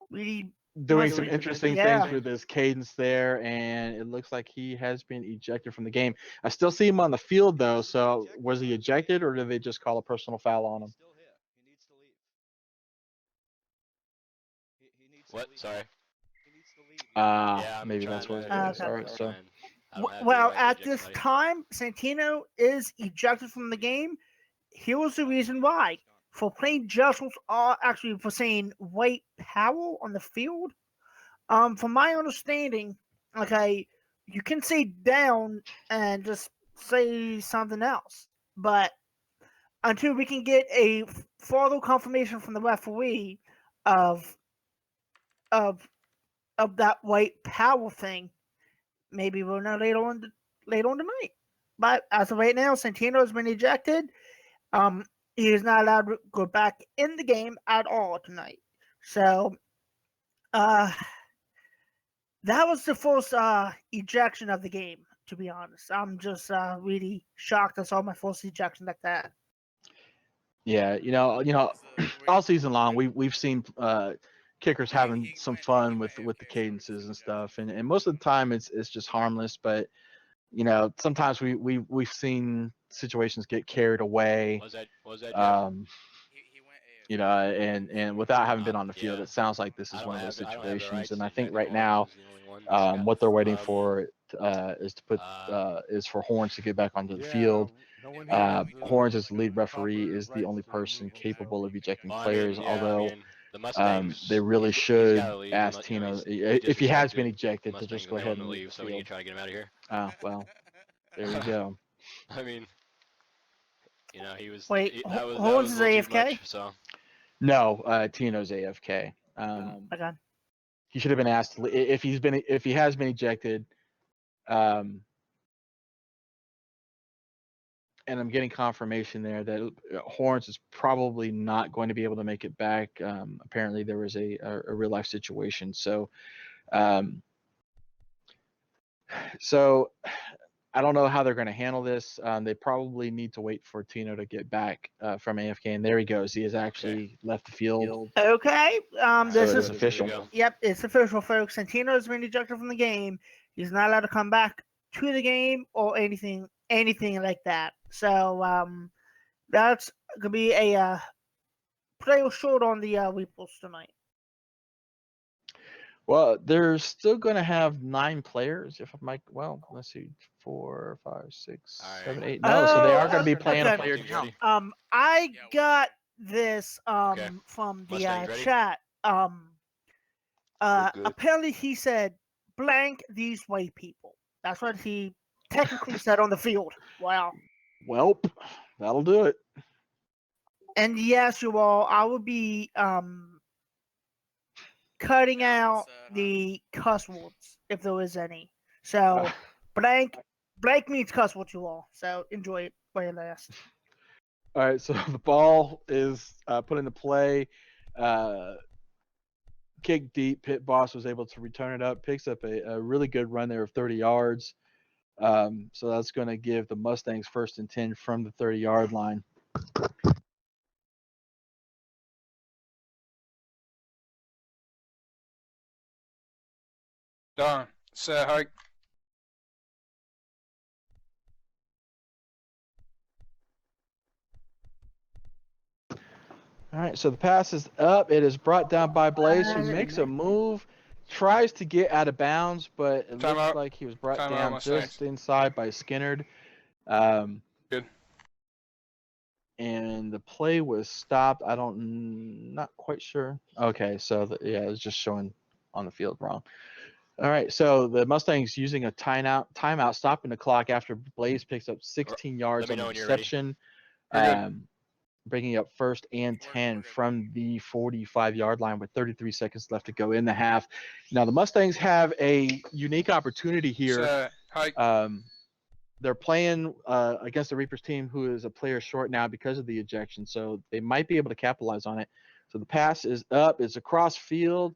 Really doing some interesting things yeah. with his cadence there, and it looks like he has been ejected from the game. I still see him on the field though. So was he ejected, or did they just call a personal foul on him? What? Sorry. Maybe that's what it Okay. is. All right. So Well, at this time, Santino is ejected from the game. here's the reason why. For playing Jessels, actually for saying White Powell on the field, from my understanding, okay, you can say down and just say something else, but until we can get a further confirmation from the referee of of of that White Powell thing, maybe we'll know later on tonight. But as of right now, Santino has been ejected. He is not allowed to go back in the game at all tonight. So, that was the first ejection of the game. To be honest, I'm just really shocked I saw my first ejection like that. Yeah, all season long we've seen kickers having some fun with the cadences and stuff, and most of the time it's just harmless. But sometimes we've seen situations get carried away. Was that Jeff? And without having been on the field, it sounds like this is one of those situations. And I think right now, what they're waiting for is for Horns to get back onto the field. Horns, as the lead referee, is the only person capable of ejecting players. Although the Mustangs, they really should gotta leave ask unless- Tino they if he has been disrespected ejected to Mustangs just go and they ahead want and to leave leave, the so we can field. try to get him out of here. Oh well, there you go. I mean, he was. Wait, that was Horns is a little too AFK? much, so. No, Tino's AFK. Okay. He should have been asked if he has been ejected. And I'm getting confirmation there that Horns is probably not going to be able to make it back. Apparently, there was a real life situation. So I don't know how they're going to handle this. They probably need to wait for Tino to get back from AFK, and there he goes. He has actually left the field. Okay. This So it is is official. Yep, it's official, folks. Santino has been ejected from the game. He's not allowed to come back to the game or anything like that. So that's gonna be a player short on the Weeples tonight. Well, they're still going to have 9 players. If I'm like, well, let's see, 4, 5, 6, 7, 8. No, so they are going to be playing a player count. I got this Okay. from the Mustangs ready? chat. We're good. Apparently he said blank these white people. That's what he technically said on the field. Wow. Welp, that'll do it. And yes, you all, I will be cutting out the cuss words if there is any. So blank means cuss words, you all. So enjoy it while it lasts. All right, so the ball is put into play. Kick deep. Pit Boss was able to return it up. Picks up a really good run there of 30 yards. So that's going to give the Mustangs 1st and 10 from the 30-yard line. Done. Set hike. All right, so the pass is up. It is brought down by Blaze, who makes a move, tries to get out of bounds, but it looks like he was brought down just inside by Skinnerd. Good. And the play was stopped. Not quite sure. Okay, so it was just showing on the field wrong. All right, so the Mustangs using a timeout, stopping the clock after Blaze picks up 16 yards on the reception. Bringing up 1st and 10 from the 45-yard line with 33 seconds left to go in the half. Now the Mustangs have a unique opportunity here. They're playing against the Reapers team, who is a player short now because of the ejection, so they might be able to capitalize on it. So the pass is up. It's across field,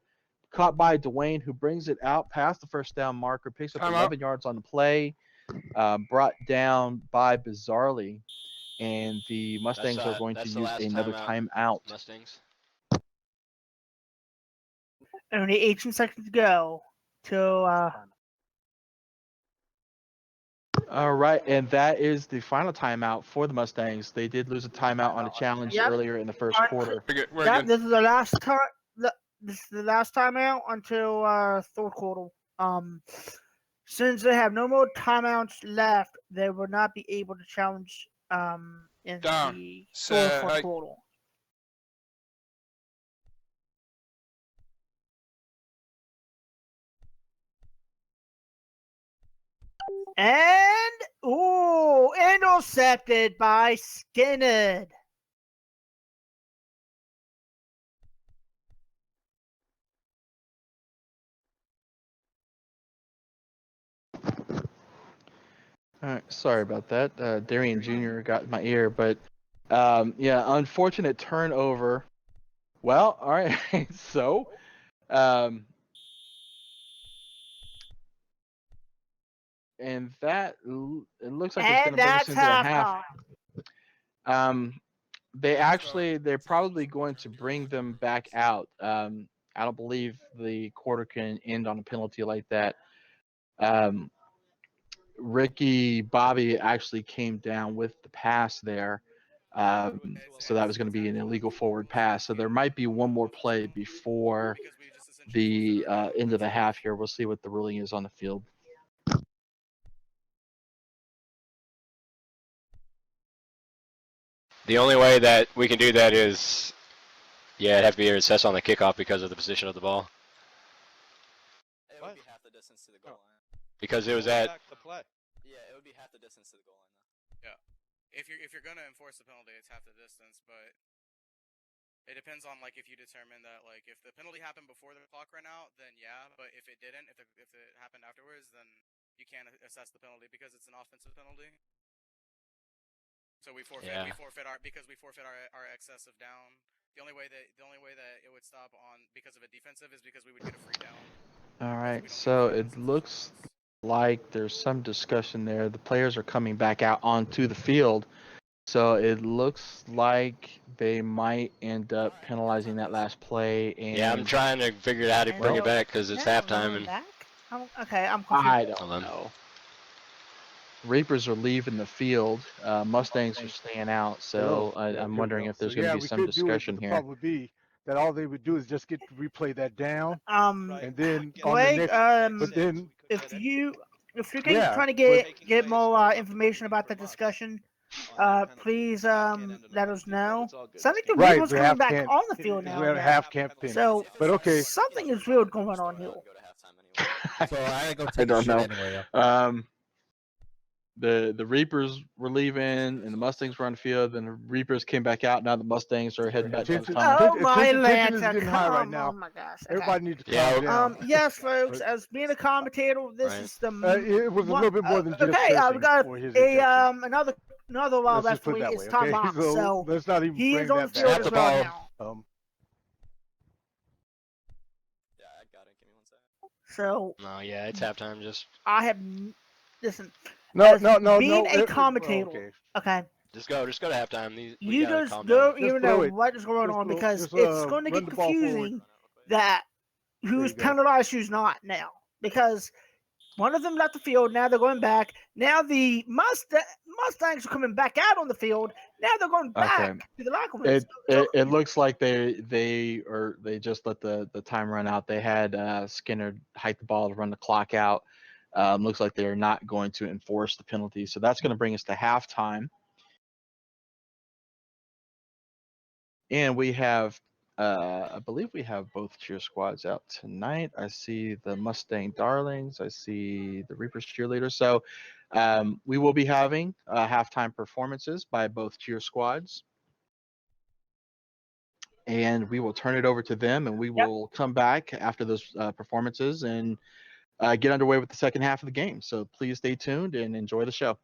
caught by Dwayne, who brings it out past the 1st down marker, picks up 11 yards on the play, brought down by Bizarrely. And the Mustangs are going to use another timeout. Mustangs. Only 18 seconds to go till. All right, and that is the final timeout for the Mustangs. They did lose a timeout on a challenge earlier in the 1st quarter. This is the last time. This is the last timeout until 3rd quarter. Since they have no more timeouts left, they will not be able to challenge in Down. the Sir, fourth hi. quarter. And intercepted by Skinner. All right, sorry about that. Darian Jr. got in my ear, but yeah, unfortunate turnover. Well, all right, so and it looks like it's going And to bring us that's into the half. halftime. They're probably going to bring them back out. I don't believe the quarter can end on a penalty like that. Ricky Bobby actually came down with the pass there. So that was going to be an illegal forward pass. So there might be one more play before the end of the half here. We'll see what the ruling is on the field. The only way that we can do that is, yeah, it'd have to be assessed on the kickoff because of the position of the ball. It would be half the distance to the goal line. Because it was at. Yeah, it would be half the distance to the goal line though. Yeah. If you're gonna enforce the penalty, it's half the distance, but it depends on like if you determine that like if the penalty happened before the clock ran out, then yeah. But if it didn't, if it happened afterwards, then you can't assess the penalty because it's an offensive penalty. So we forfeit. Yeah. We forfeit our excessive down. The only way that it would stop on because of a defensive is because we would get a free down. All right, so it looks like there's some discussion there. The players are coming back out onto the field. So it looks like they might end up penalizing that last play. And Yeah, I'm trying to figure out how to bring it back because it's halftime and. Okay, I'm confused. I don't know. Reapers are leaving the field. Mustangs are staying out. So I'm wondering if there's going to be some discussion here. The problem would be that all they would do is just get to replay that down, and then Greg, on the next. But then if you're Yeah, trying to get more information about the discussion, please let us know. Something the Right, Reapers the coming half back can't- on the field now. we have a half can't finish. So, But okay. something is weird going on here. So I gotta go I take a don't shit know. anyway. The Reapers were leaving and the Mustangs were on the field. Then the Reapers came back out. Now the Mustangs are heading back to the tunnel. Oh my Attention is Lanta, getting high right come now. on, my gosh. Okay. Everybody needs to Yeah, calm down. Yes, folks. As being a commentator, this Right. is the. It was a little bit more than just okay. We cursing got for his a ejection. another Let's just put it referee that is way, Tom okay? Box. So So let's not even he bring is on the that field back. Snap as the well ball. now. Yeah, I got it. Give me 1 second. So No, yeah, it's halftime. Just I have listen. No. Being a commentator, okay. Just go to halftime. We You gotta just calm don't down. even know what is going on because it's going to get confusing that who's penalized, who's not now. Because one of them left the field, now they're going back. Now the Mustangs are coming back out on the field. Now they're going back to the locker room. It looks like they just let the time run out. They had Skinner hike the ball to run the clock out. Looks like they're not going to enforce the penalty. So that's going to bring us to halftime. And we have, I believe we have both cheer squads out tonight. I see the Mustang Darlings. I see the Reapers cheerleaders. So we will be having halftime performances by both cheer squads. And we will turn it over to them, and we will come back after those performances and get underway with the second half of the game. So please stay tuned and enjoy the show.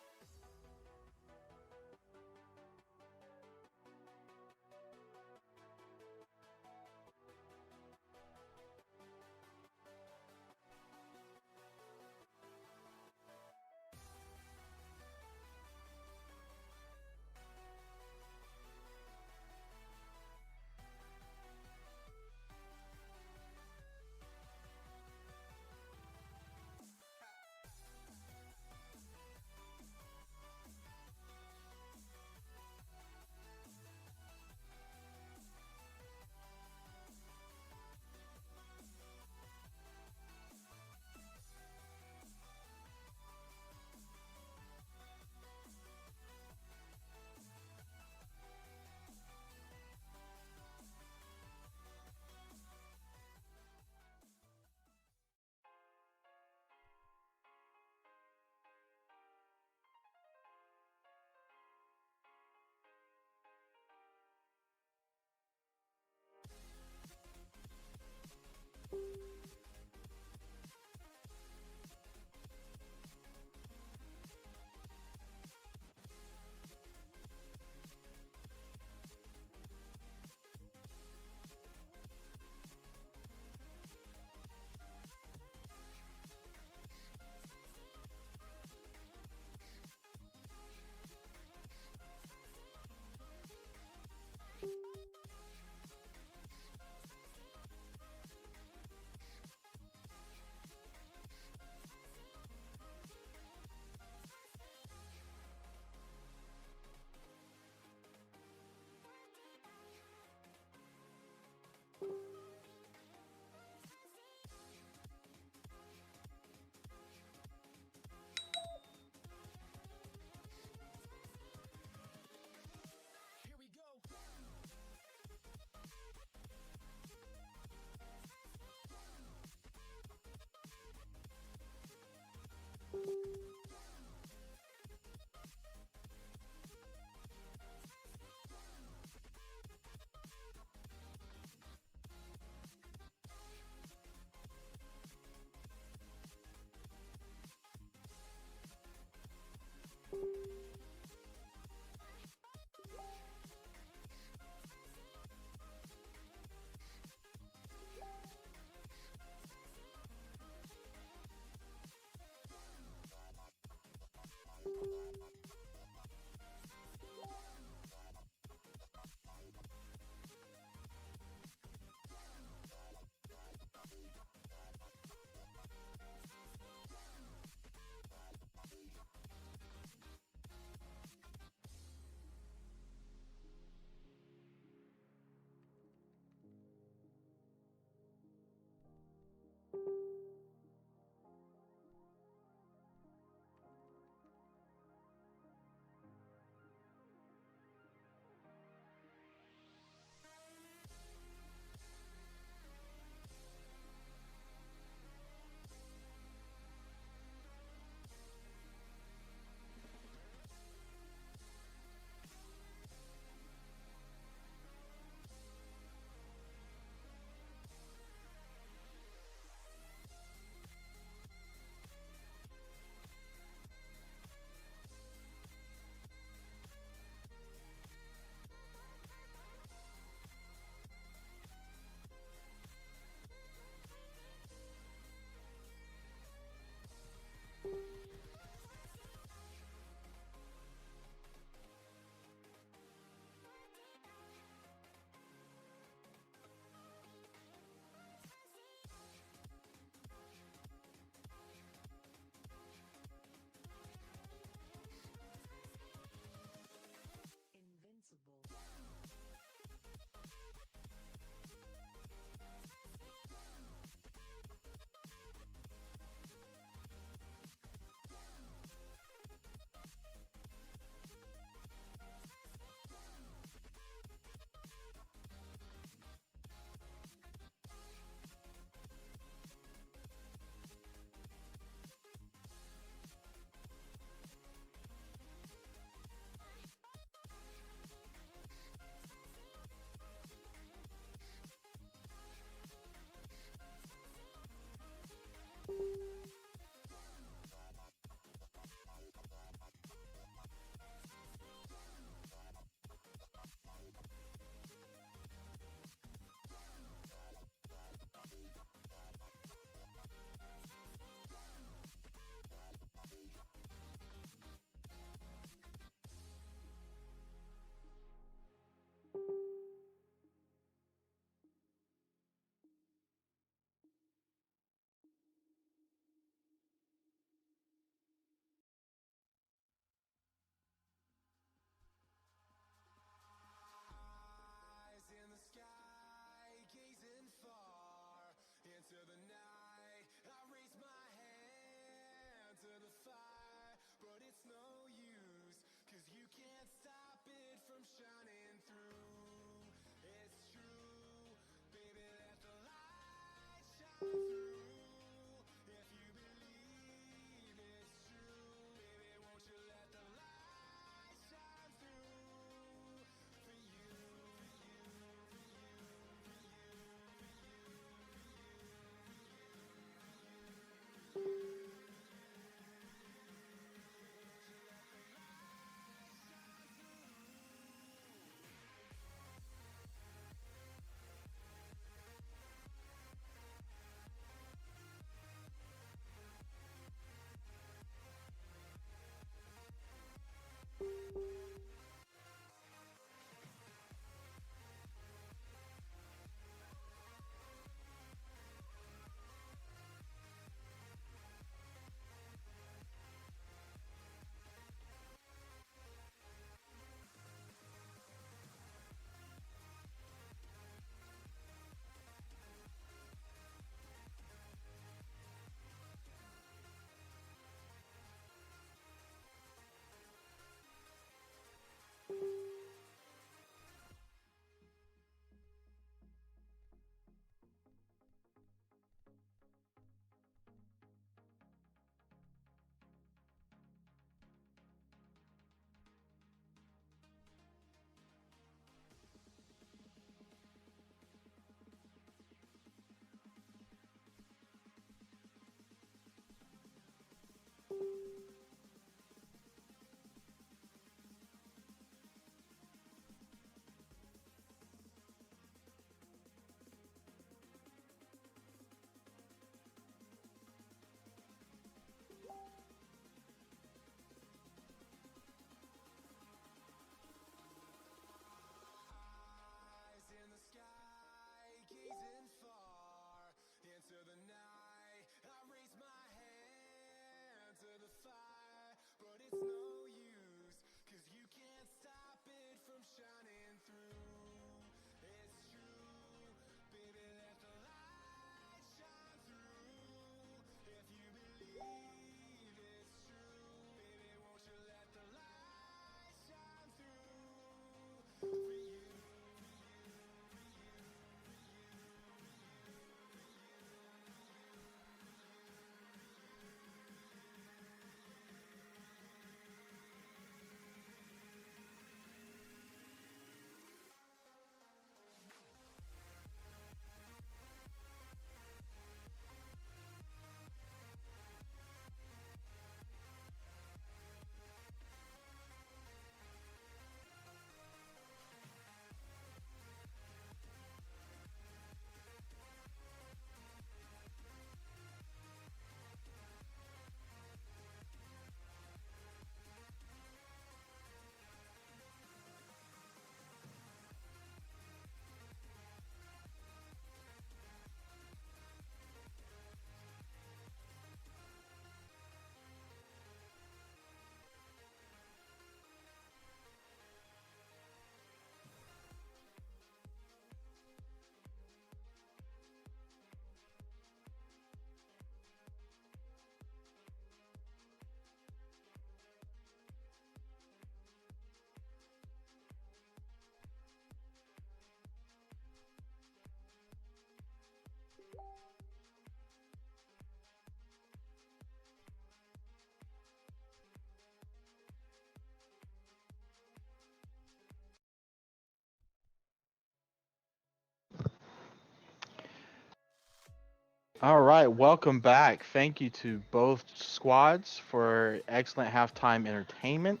All right, welcome back. Thank you to both squads for excellent halftime entertainment.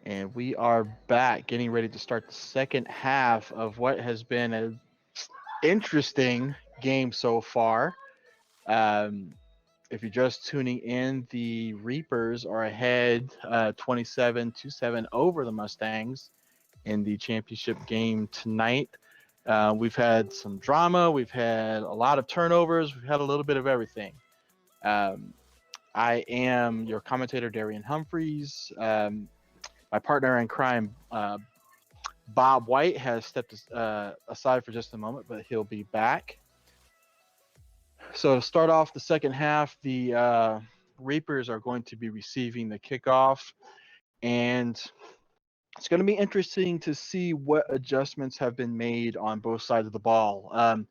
And we are back getting ready to start the second half of what has been an interesting game so far. If you're just tuning in, the Reapers are ahead 27-7 over the Mustangs in the championship game tonight. We've had some drama. We've had a lot of turnovers. We've had a little bit of everything. I am your commentator, Darian Humphreys. My partner in crime, Bob White, has stepped aside for just a moment, but he'll be back. So to start off the second half, the Reapers are going to be receiving the kickoff, and it's going to be interesting to see what adjustments have been made on both sides of the ball.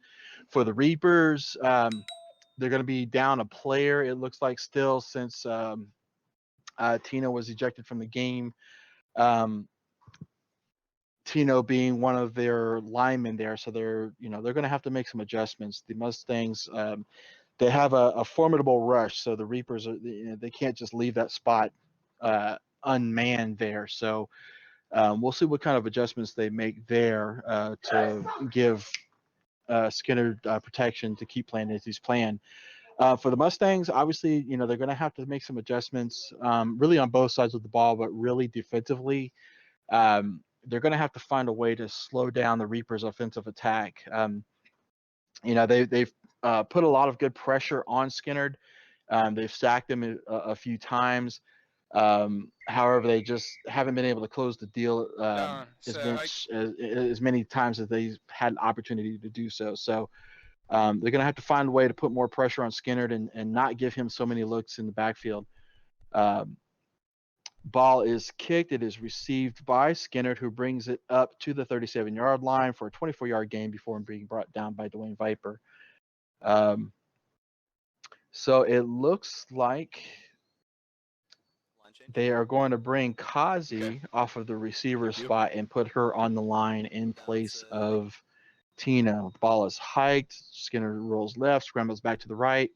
For the Reapers, they're going to be down a player, it looks like, still, since Tino was ejected from the game. Tino being one of their linemen there, so they're going to have to make some adjustments. The Mustangs, they have a formidable rush, so the Reapers they can't just leave that spot unmanned there. So we'll see what kind of adjustments they make there to give Skinner protection to keep playing as he's playing. For the Mustangs, obviously, they're going to have to make some adjustments, really on both sides of the ball, but really defensively. They're going to have to find a way to slow down the Reapers' offensive attack. They've put a lot of good pressure on Skinner. They've sacked him a few times. However, they just haven't been able to close the deal as many times as they had an opportunity to do so. So they're going to have to find a way to put more pressure on Skinner and not give him so many looks in the backfield. Ball is kicked. It is received by Skinner, who brings it up to the 37-yard line for a 24-yard gain before being brought down by Dwayne Viper. So it looks like they are going to bring Kazi off of the receiver spot and put her on the line in place of Tina. The ball is hiked. Skinner rolls left, scrambles back to the right.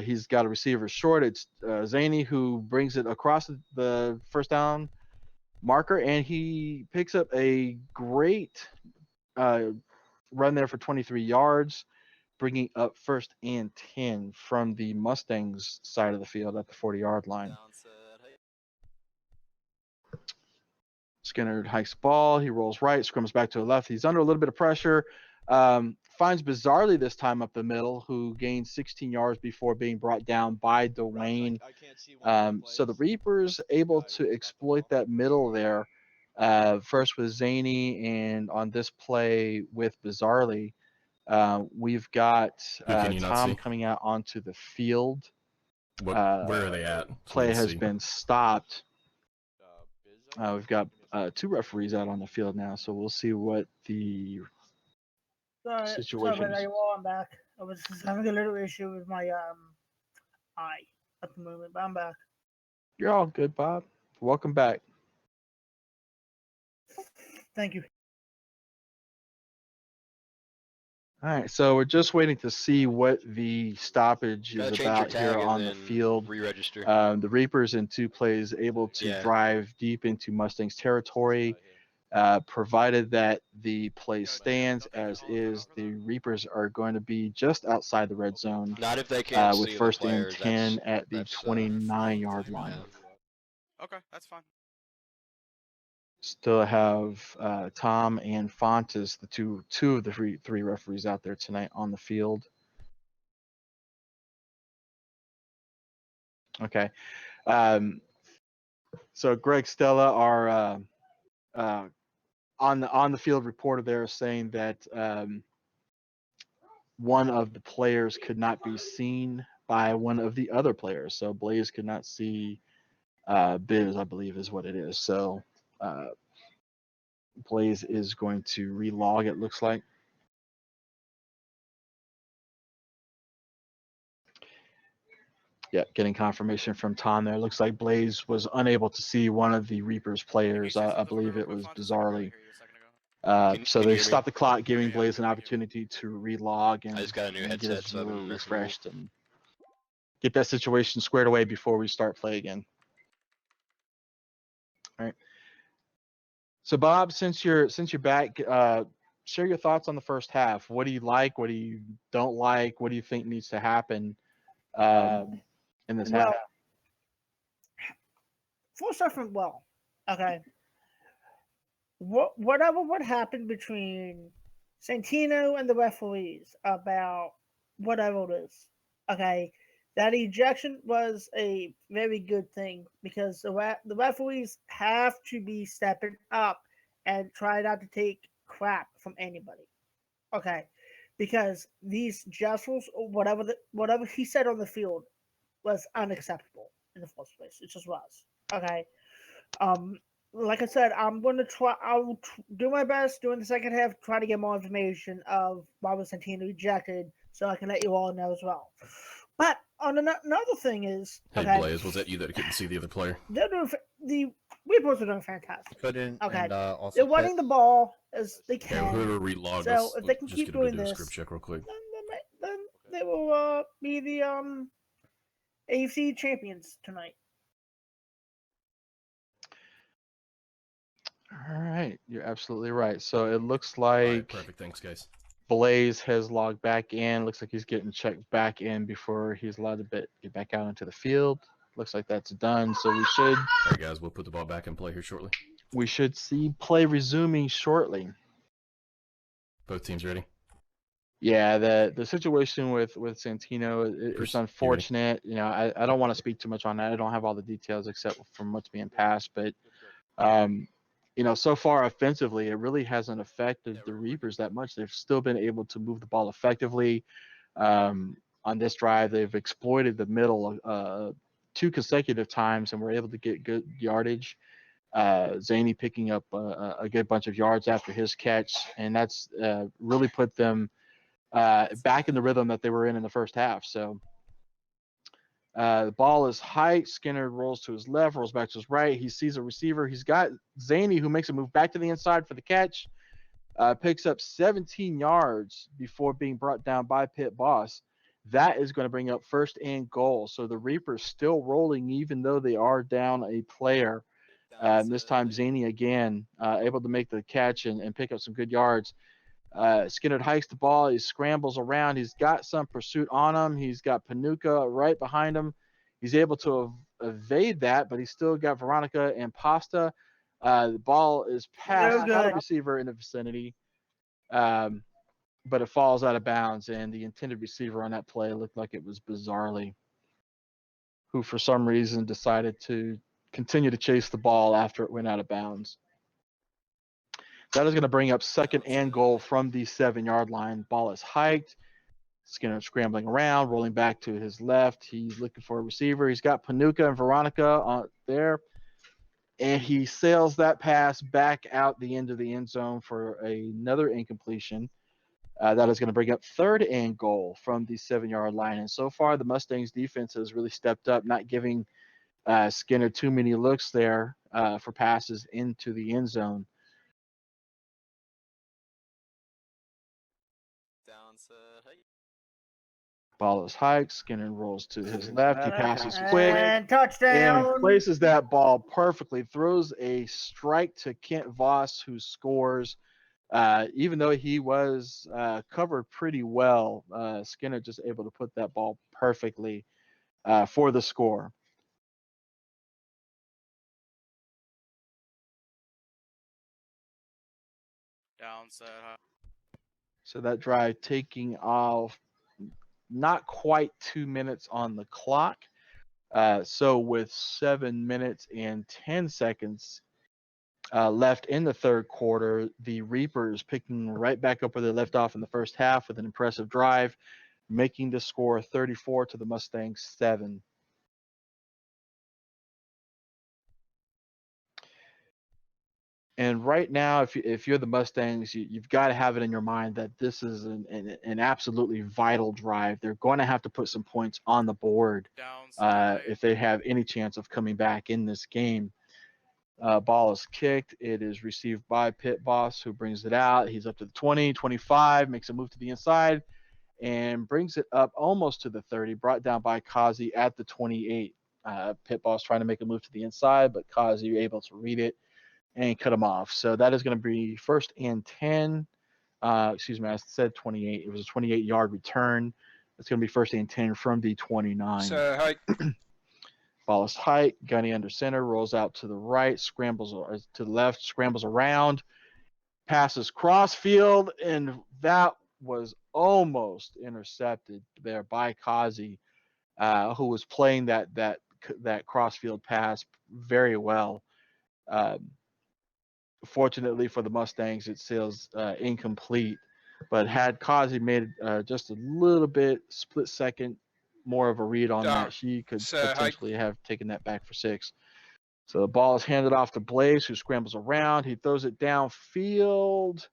He's got a receiver short. It's Zaney who brings it across the first down marker, and he picks up a great run there for 23 yards, bringing up 1st and 10 from the Mustangs side of the field at the 40-yard line. Skinner hikes the ball. He rolls right, scrums back to the left. He's under a little bit of pressure. Finds Bizarrely this time up the middle, who gains 16 yards before being brought down by Dwayne. So the Reapers able to exploit that middle there, first with Zaney, and on this play with Bizarrely. We've got Tom coming out onto the field. Where are they at? Play has been stopped. We've got 2 referees out on the field now, so we'll see what the situation sorry, is. I'm back. I was just having a little issue with my eye at the moment, but I'm back. You're all good, Bob. Welcome back. Thank you. All right, so we're just waiting to see what the stoppage is about here on the field. Re-register. The Reapers in 2 plays able to drive deep into Mustangs territory. Provided that the play stands as is, the Reapers are going to be just outside the red zone. Not if they can't with see 1st the and players. 10 at the 29-yard line. Okay, that's fine. Still have Tom and Fontes, the two of the three referees out there tonight on the field. Okay. So Greg Stella, our on the field reporter there, is saying that one of the players could not be seen by one of the other players. So Blaze could not see Biz, I believe is what it is. So Blaze is going to relog, it looks like. Yeah, getting confirmation from Tom there. Looks like Blaze was unable to see one of the Reapers players. I believe it was Bizarrely. So can they you hear me? stopped the clock, giving Blaze an opportunity to relog and, I just got a new and get headset, his so I've viewer been messing with it. refreshed and get that situation squared away before we start play again. All right. So Bob, since you're back, share your thoughts on the first half. What do you like? What do you don't like? What do you think needs to happen in this half? First off, went well. Okay. Whatever would happen between Santino and the referees about whatever it is, okay, that ejection was a very good thing because the referees have to be stepping up and try not to take crap from anybody, okay, because these gestures or whatever he said on the field was unacceptable in the first place. It just was, okay. Like I said, I'm going to try. I'll do my best during the second half. Try to get more information of why was Santino ejected, so I can let you all know as well. But on another thing is, Hey okay, Blaze, was that you that couldn't see the other player? they're doing the Reapers are doing fantastic. Couldn't. Okay, And, also they're winning the ball as they Okay, can. whoever relog, So if they can just keep get him to doing do a this, script check real quick. then they will be the AFC champions tonight. All right, you're absolutely right. So it looks like Perfect, thanks guys. Blaze has logged back in. Looks like he's getting checked back in before he's allowed to get back out into the field. Looks like that's done. So we should. All right, guys, we'll put the ball back in play here shortly. We should see play resuming shortly. Both teams ready? Yeah, the situation with Santino, it's unfortunate. You know, I don't want to speak too much on that. I don't have all the details except from what's being passed. But, you know, so far offensively, it really hasn't affected the Reapers that much. They've still been able to move the ball effectively. On this drive, they've exploited the middle 2 consecutive times and were able to get good yardage. Zany picking up a good bunch of yards after his catch, and that's really put them back in the rhythm that they were in the first half. So the ball is high. Skinner rolls to his left, rolls back to his right. He sees a receiver. He's got Zany, who makes a move back to the inside for the catch. Picks up 17 yards before being brought down by Pit Boss. That is going to bring up 1st and goal. So the Reapers still rolling, even though they are down a player. This time, Zany again able to make the catch and pick up some good yards. Skinner hikes the ball. He scrambles around. He's got some pursuit on him. He's got Panuka right behind him. He's able to evade that, but he's still got Veronica and Pasta. The ball is passed by the receiver in the vicinity, but it falls out of bounds, and the intended receiver on that play looked like it was Bizarrely, who for some reason decided to continue to chase the ball after it went out of bounds. That is going to bring up 2nd and goal from the 7-yard line. Ball is hiked. Skinner scrambling around, rolling back to his left. He's looking for a receiver. He's got Panuka and Veronica there. And he sails that pass back out the end of the end zone for another incompletion. That is going to bring up 3rd and goal from the 7-yard line. And so far, the Mustangs defense has really stepped up, not giving Skinner too many looks there for passes into the end zone. Ball is hiked. Skinner rolls to his left. He passes quick And touchdown. and places that ball perfectly. Throws a strike to Kent Voss, who scores. Even though he was covered pretty well, Skinner just able to put that ball perfectly for the score. Downset. So that drive taking off not quite 2 minutes on the clock. So with 7 minutes and 10 seconds left in the 3rd quarter, the Reapers picking right back up where they left off in the first half with an impressive drive, making the score 34 to the Mustangs 7. And right now, if you're the Mustangs, you've got to have it in your mind that this is an absolutely vital drive. They're going to have to put some points on the board if they have any chance of coming back in this game. Ball is kicked. It is received by Pit Boss, who brings it out. He's up to the 20, 25, makes a move to the inside, and brings it up almost to the 30, brought down by Kazi at the 28. Pit Boss trying to make a move to the inside, but Kazi able to read it and cut him off. So that is going to be 1st and 10. Excuse me, I said 28. It was a 28-yard return. It's going to be 1st and 10 from the 29. So, hi. Ball is height. Gunny under center. Rolls out to the right. Scrambles to the left. Scrambles around. Passes crossfield. And that was almost intercepted there by Kazi, who was playing that crossfield pass very well. Fortunately for the Mustangs, it sails incomplete. But had Kazi made just a little bit split second more of a read on that, she could potentially have taken that back for 6. So the ball is handed off to Blaze, who scrambles around. He throws it downfield,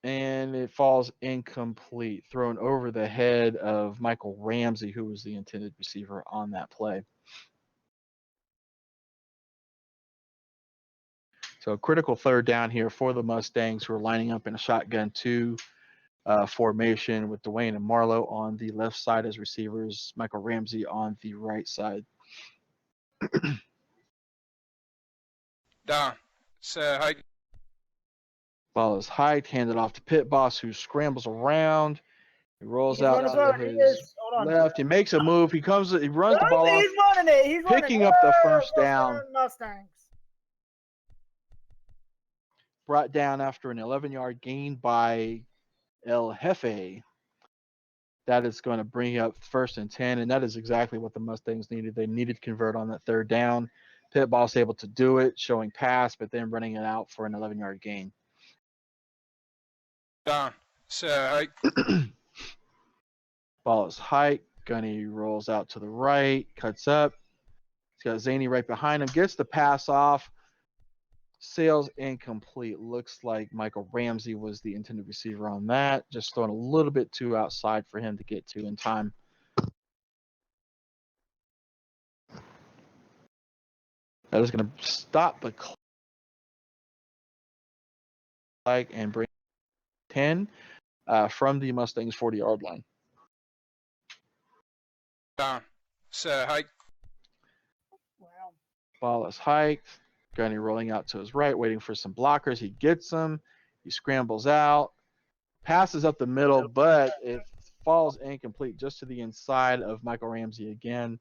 and it falls incomplete, thrown over the head of Michael Ramsey, who was the intended receiver on that play. So critical 3rd down here for the Mustangs, who are lining up in a shotgun 2 formation with Dwayne and Marlowe on the left side as receivers, Michael Ramsey on the right side. Down. So, hi. Ball is hiked, handed off to Pit Boss, who scrambles around. He rolls out to his left. He makes a move. He runs the ball off, He's running it. He's picking up the 1st down. Mustangs. Brought down after an 11-yard gain by El Jefe. That is going to bring up 1st and 10, and that is exactly what the Mustangs needed. They needed to convert on that 3rd down. Pit Boss able to do it, showing pass, but then running it out for an 11-yard gain. Down. So, hi. Ball is hiked. Gunny rolls out to the right, cuts up. He's got Zaney right behind him, gets the pass off. Sails incomplete. Looks like Michael Ramsey was the intended receiver on that. Just throwing a little bit too outside for him to get to in time. That is going to stop the clock and bring 10 from the Mustangs 40-yard line. Down. So, hi. Wow. Ball is hiked. Gunny rolling out to his right, waiting for some blockers. He gets them. He scrambles out. Passes up the middle, but it falls incomplete just to the inside of Michael Ramsey again.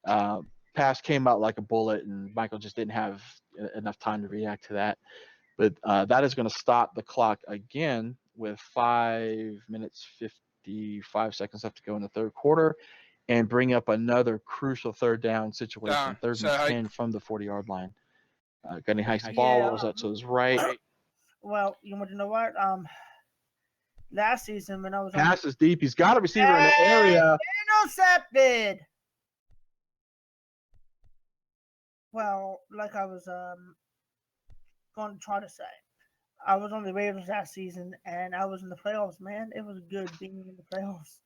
Pass came out like a bullet, and Michael just didn't have enough time to react to that. But that is going to stop the clock again with 5 minutes, 55 seconds left to go in the 3rd quarter, and bring up another crucial 3rd down situation, 3rd and 10 from the 40-yard line. Gunny hikes the ball, rolls out to his right. Well, you want to know what? Last season when I was passes deep, he's got a receiver in the area. Intercepted. Well, like I was going to try to say, I was on the Ravens last season, and I was in the playoffs. Man, it was good being in the playoffs.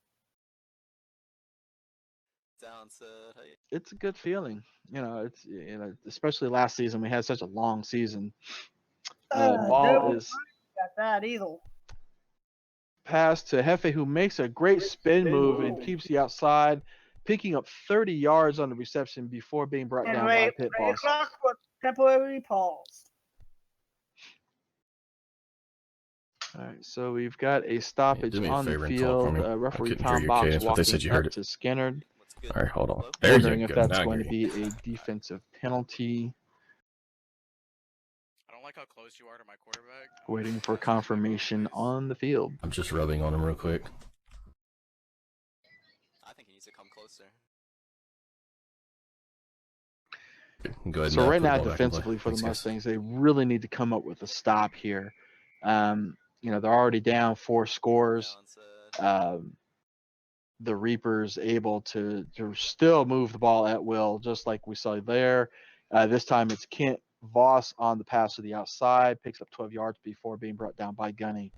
It's a good feeling, it's especially last season we had such a long season. Ball is got that either. Pass to Jefe, who makes a great spin move and keeps the outside, picking up 30 yards on the reception before being brought down by Pit Boss. Clock was temporarily paused. All right, so we've got a stoppage on the field. Referee Tom Box walking up to Skinner. All right, hold on. There Wondering you if go. that's Now going to be a defensive penalty. I don't like how close you are to my quarterback. Waiting for confirmation on the field. I'm just rubbing on him real quick. I think he needs to come closer. Go ahead. So right now, defensively for the Mustangs, they really need to come up with a stop here. They're already down 4 scores. The Reapers able to still move the ball at will, just like we saw there. This time it's Kent Voss on the pass to the outside, picks up 12 yards before being brought down by Gunny.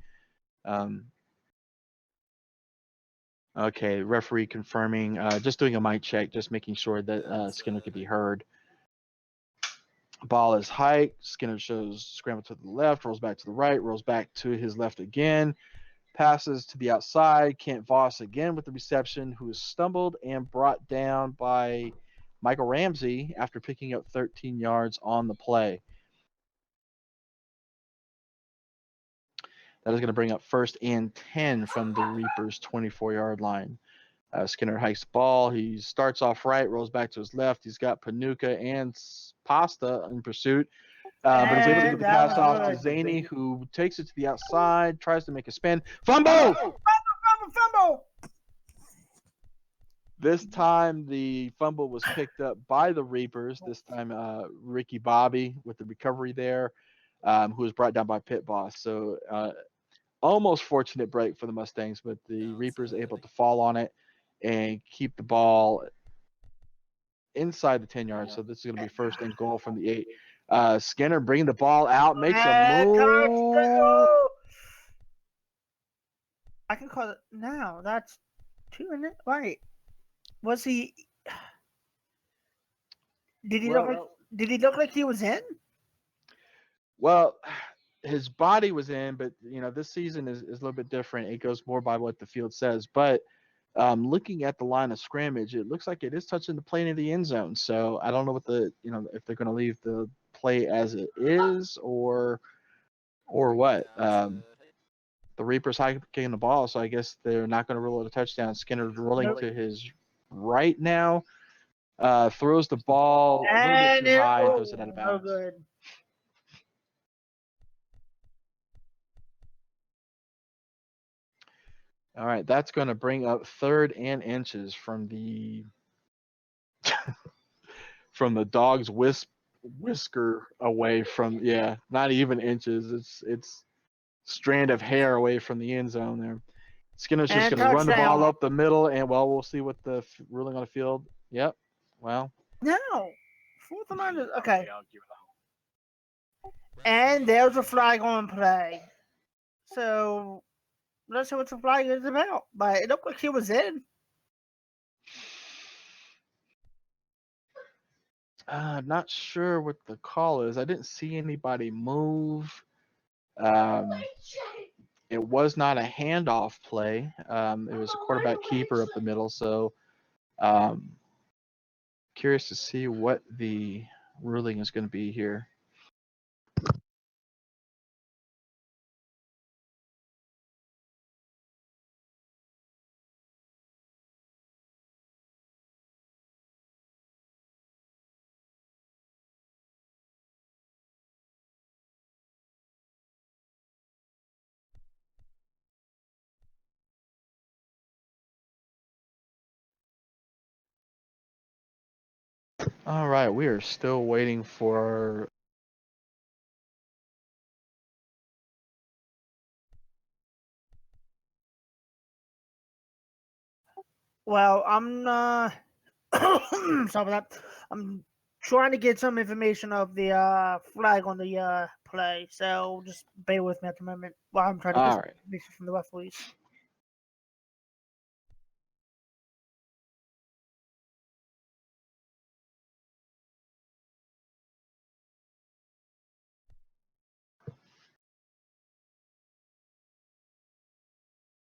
Okay, referee confirming, just doing a mic check, just making sure that Skinner could be heard. Ball is hiked. Skinner shows scramble to the left, rolls back to the right, rolls back to his left again. Passes to the outside. Kent Voss again with the reception, who is stumbled and brought down by Michael Ramsey after picking up 13 yards on the play. That is going to bring up 1st and 10 from the Reapers' 24-yard line. Skinner hikes the ball. He starts off right, rolls back to his left. He's got Panuka and Pasta in pursuit. But he's able to get the pass off to Zaney, who takes it to the outside, tries to make a spin. Fumble! Fumble! This time the fumble was picked up by the Reapers. This time Ricky Bobby with the recovery there, who was brought down by Pit Boss. So almost fortunate break for the Mustangs, but the Reapers able to fall on it and keep the ball inside the 10 yards. So this is going to be 1st and goal from the 8. Skinner bringing the ball out, makes a move. I can call it now. That's 2 in it. Right. Was he? Did he look like he was in? Well, his body was in, but this season is a little bit different. It goes more by what the field says. But looking at the line of scrimmage, it looks like it is touching the plane of the end zone. So I don't know what if they're going to leave the play as it is or what. The Reapers hiking the ball, so I guess they're not going to rule it a touchdown. Skinner's rolling to his right now. Throws the ball a little bit too high and throws it out of bounds. No good. All right, that's going to bring up 3rd and inches from the from the dog's whisker away from not even inches. It's strand of hair away from the end zone there. Skinner's just going to run the ball up the middle, and we'll see what the ruling on the field. Yep. Well. No. 4th and 9. Okay. And there's a flag on play. So let's see what the flag is about. But it looked like he was in. Not sure what the call is. I didn't see anybody move. It was not a handoff play. It was a quarterback keeper up the middle. So curious to see what the ruling is going to be here. All right, we are still waiting for. Well, I'm sorry about that. I'm trying to get some information of the flag on the play, so just bear with me at the moment while I'm trying to get some information from the referees.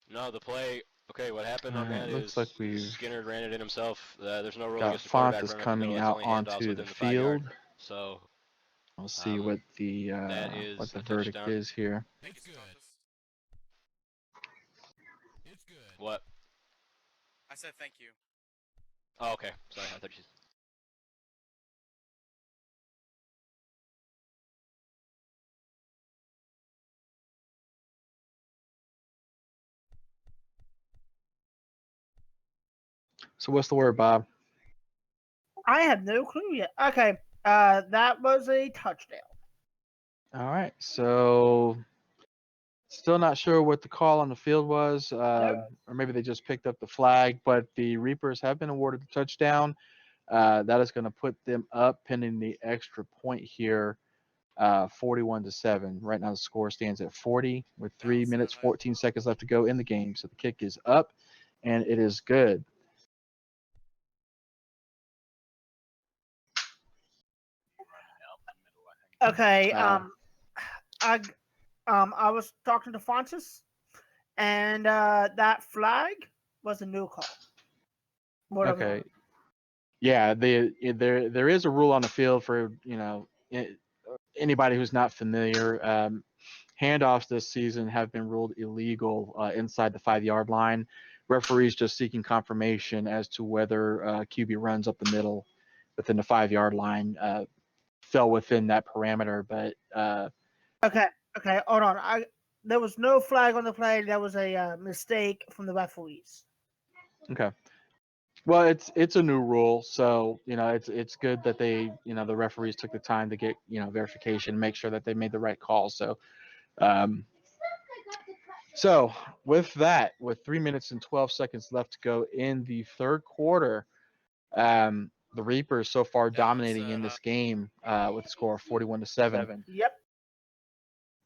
No, the play. Okay, what happened on that looks is like we've Skinner ran it in himself. There's no rule got against the quarterback Fontes running coming up the middle. out It's only handoffs onto within the 5 yard. field. So We'll see what the that is a verdict touchdown. is here. It's good. It's good. What? I said thank you. Oh, okay. Sorry, I thought you. So what's the word, Bob? I have no clue yet. Okay, that was a touchdown. All right, so still not sure what the call on the field was, or maybe they just picked up the flag, but the Reapers have been awarded the touchdown. That is going to put them up pending the extra point here, 41-7. Right now the score stands at 40 with 3 minutes, 14 seconds left to go in the game. So the kick is up, and it is good. Okay. Uh, I was talking to Fontes, and that flag was a no call. Whatever. Okay. Yeah, there is a rule on the field for anybody who's not familiar. Handoffs this season have been ruled illegal inside the 5-yard line. Referees just seeking confirmation as to whether QB runs up the middle within the 5-yard line fell within that parameter. But Okay, hold on. There was no flag on the play. That was a mistake from the referees. okay. Well, it's a new rule, so it's good that they the referees took the time to get verification, make sure that they made the right call. So with that, with 3 minutes and 12 seconds left to go in the third quarter, the Reapers so far dominating in this game with a score of 41-7. Yep.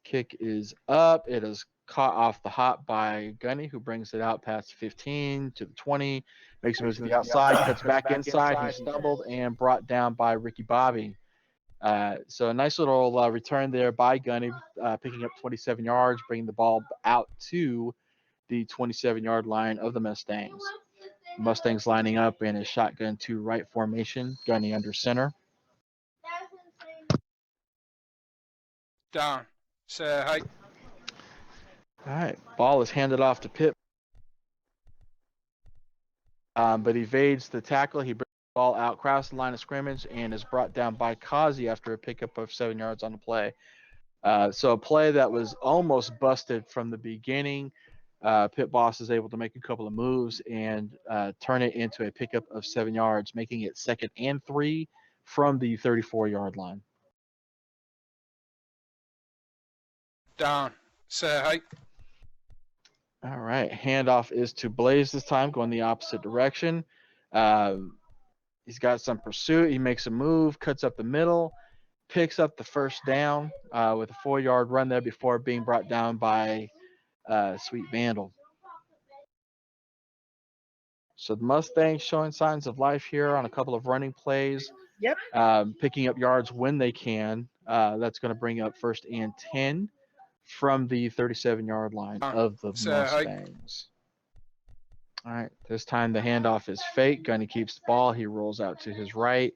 Kick is up. It is caught off the hop by Gunny, who brings it out past 15 to the 20, makes a move to the outside, cuts back inside. He stumbled and brought down by Ricky Bobby. So a nice little return there by Gunny, picking up 27 yards, bringing the ball out to the 27-yard line of the Mustangs. Mustangs lining up in a shotgun to right formation, Gunny under center. Down. Say hi. All right, ball is handed off to Pitt, but evades the tackle. He brings the ball out, crosses the line of scrimmage, and is brought down by Kazi after a pickup of 7 yards on the play. So a play that was almost busted from the beginning. Pitt Boss is able to make a couple of moves and turn it into a pickup of 7 yards, making it 2nd and 3 from the 34-yard line. Down. Say hi. All right, handoff is to Blaze this time, going the opposite direction. He's got some pursuit. He makes a move, cuts up the middle, picks up the first down with a 4-yard run there before being brought down by Sweet Vandal. So the Mustangs showing signs of life here on a couple of running plays. Yep. Picking up yards when they can. That's going to bring up 1st and 10 from the 37-yard line of the Mustangs. All right, this time the handoff is fake. Gunny keeps the ball. He rolls out to his right,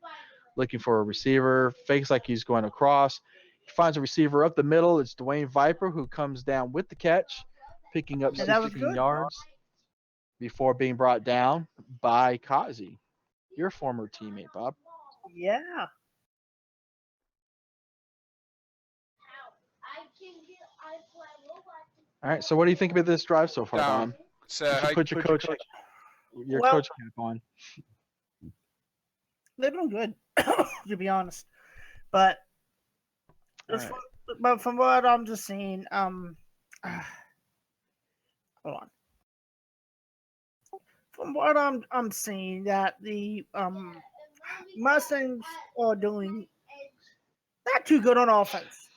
looking for a receiver. Fakes like he's going across. He finds a receiver up the middle. It's Dwayne Viper who comes down with the catch, picking up 16 yards before being brought down by Kazi, your former teammate, Bob. Yeah. All right, so what do you think about this drive so far, Down. Bob? Say You should hi. put your coach cap on. They're doing good, to be honest. But but from what I'm just seeing, hold on. From what I'm seeing, that the Mustangs are doing not too good on offense.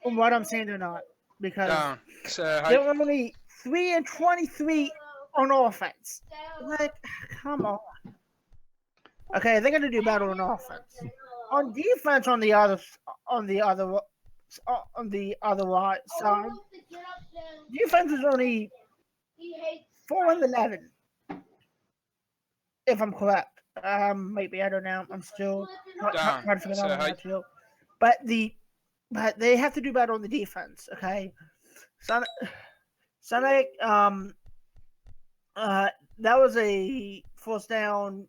From what I'm seeing, they're not, because Down. Say hi. they're only 3 and 23 on offense. Like, come on. Okay, they're gonna do better on offense. On defense, on the other side, defense is only 4 and 11, if I'm correct. Maybe I don't know. I'm still trying to figure out how to. But they have to do better on the defense. Okay, Sonic. That was a 4th down.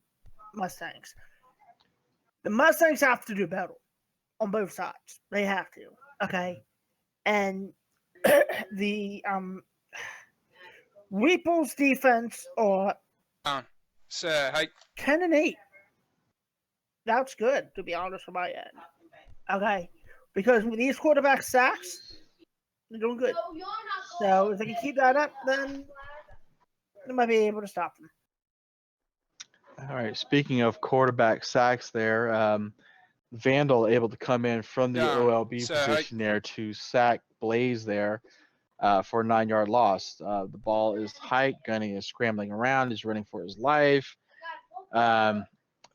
Mustangs. The Mustangs have to do better on both sides. They have to. Okay, and the Reapers defense are 10 and 8. That's good, to be honest with my end. Okay, because with these quarterback sacks, they're doing good. So if they can keep that up, then they might be able to stop them. All right, speaking of quarterback sacks there, Vandal able to come in from the OLB position there to sack Blaze there for a 9-yard loss. The ball is hiked. Gunny is scrambling around. He's running for his life.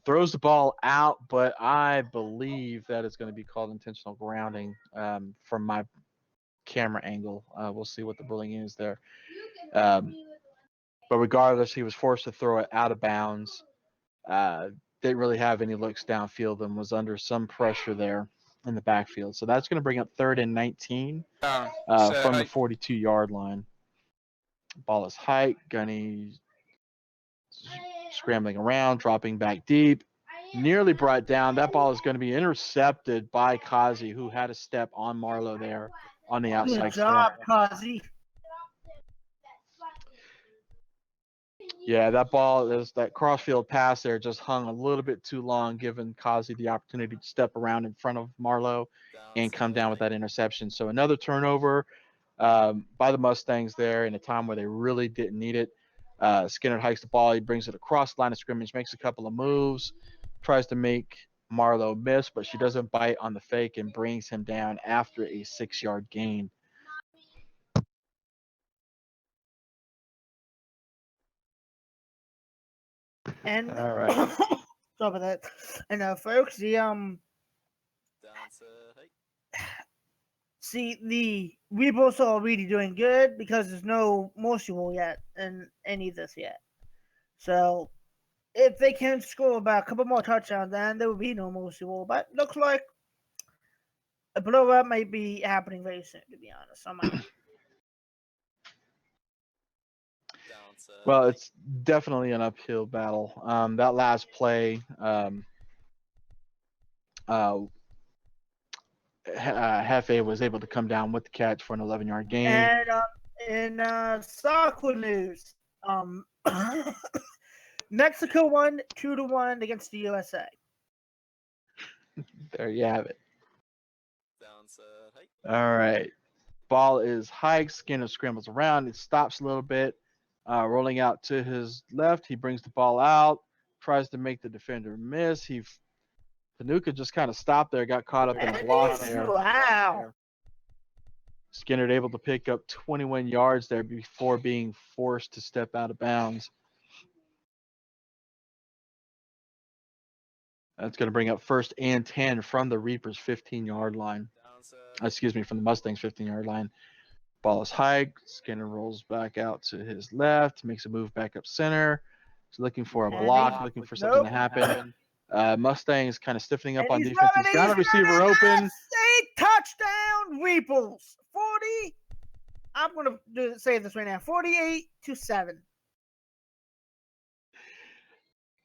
throws the ball out, but I believe that it's going to be called intentional grounding from my camera angle. We'll see what the ruling is there. But regardless, he was forced to throw it out of bounds. Didn't really have any looks downfield and was under some pressure there in the backfield. So that's going to bring up 3rd and 19 Down. from the Hike. 42-yard line. Ball is hiked. Gunny scrambling around, dropping back deep. Nearly brought down. That ball is going to be intercepted by Kazi, who had a step on Marlowe there on the outside. Good job, Kazi. Yeah, that ball, that crossfield pass there just hung a little bit too long, giving Kazi the opportunity to step around in front of Marlowe and come down with that interception. So another turnover by the Mustangs there in a time where they really didn't need it. Skinner hikes the ball. He brings it across the line of scrimmage, makes a couple of moves, tries to make Marlowe miss, but she doesn't bite on the fake and brings him down after a 6-yard gain. And all right. Sorry about that. And folks, the Weebles are already doing good because there's no Morsi Rule yet in any of this yet. So if they can score about a couple more touchdowns, then there will be no Morsi Rule. But looks like a blowout might be happening very soon, to be honest. Well, it's definitely an uphill battle. That last play, Hefe was able to come down with the catch for an 11-yard gain. And in soccer news, Mexico won 2-1 against the USA. There you have it. All right. Ball is hiked. Skinner scrambles around. It stops a little bit. Rolling out to his left. He brings the ball out. Tries to make the defender miss. Panuka just kind of stopped there. Got caught up in a block there. Wow. Skinner able to pick up 21 yards there before being forced to step out of bounds. That's going to bring up 1st and 10 from the Reapers' 15-yard line. Excuse me, from the Mustangs' 15-yard line. Ball is hiked. Skinner rolls back out to his left, makes a move back up center. He's looking for a block, looking for something to happen. Mustangs kind of stiffening up on defense. He's got a receiver open. A touchdown, Weeples. 40. I'm going to say this right now. 48-7.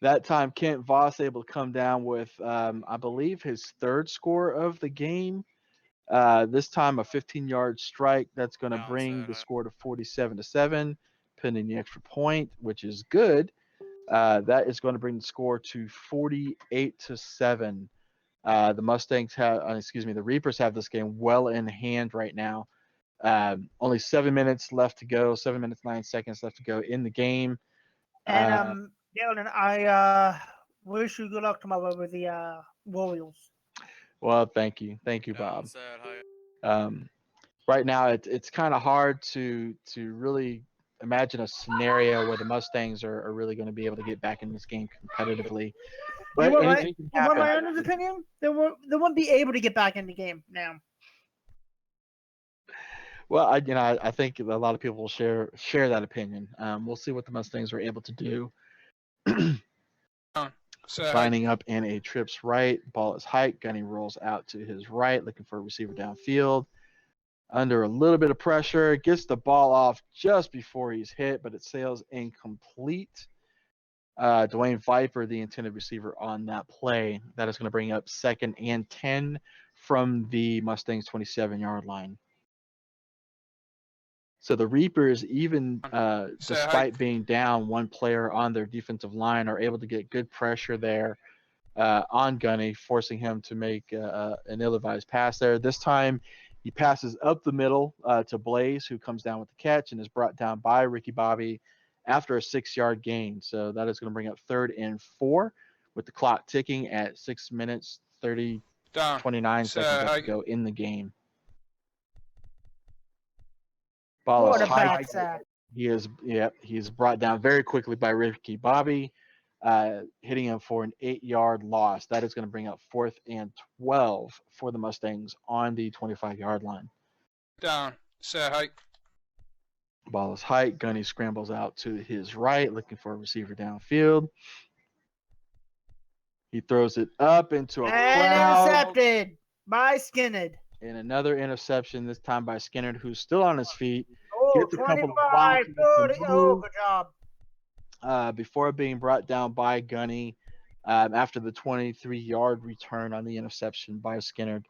That time, Kent Voss able to come down with, I believe, his 3rd score of the game. This time, a 15-yard strike. That's going to bring the score to 47-7, pending the extra point, which is good. That is going to bring the score to 48-7. The Mustangs the Reapers have this game well in hand right now. Only 7 minutes left to go. 7 minutes 9 seconds left to go in the game. And Dylan, I wish you good luck tomorrow with the Royals. Well, thank you, Bob. Right now, it's kind of hard to really imagine a scenario where the Mustangs are really going to be able to get back in this game competitively. But anything can happen. My honest opinion, they won't be able to get back in the game now. Well, I think a lot of people will share that opinion. We'll see what the Mustangs are able to do. Lining up in a trips right. Ball is hiked. Gunny rolls out to his right, looking for a receiver downfield. Under a little bit of pressure, gets the ball off just before he's hit, but it sails incomplete. Dwayne Viper, the intended receiver on that play. That is going to bring up 2nd and 10 from the Mustangs' 27-yard line. So the Reapers, even despite being down one player on their defensive line, are able to get good pressure there on Gunny, forcing him to make an ill-advised pass there. This time, he passes up the middle to Blaze, who comes down with the catch and is brought down by Ricky Bobby after a 6-yard gain. So that is going to bring up 3rd and 4 with the clock ticking at 6 minutes 29 seconds left to go in the game. Ball is high. He is brought down very quickly by Ricky Bobby. hitting him for an 8-yard loss. That is going to bring up 4th and 12 for the Mustangs on the 25-yard line. Down. Set height. Ball is high. Gunny scrambles out to his right, looking for a receiver downfield. He throws it up into a crowd. Intercepted by Skinner. And another interception, this time by Skinner, who's still on his feet. Oh, Gets a couple of 25, blocks 30. Oh, good job. before being brought down by Gunny after the 23-yard return on the interception by Skinner.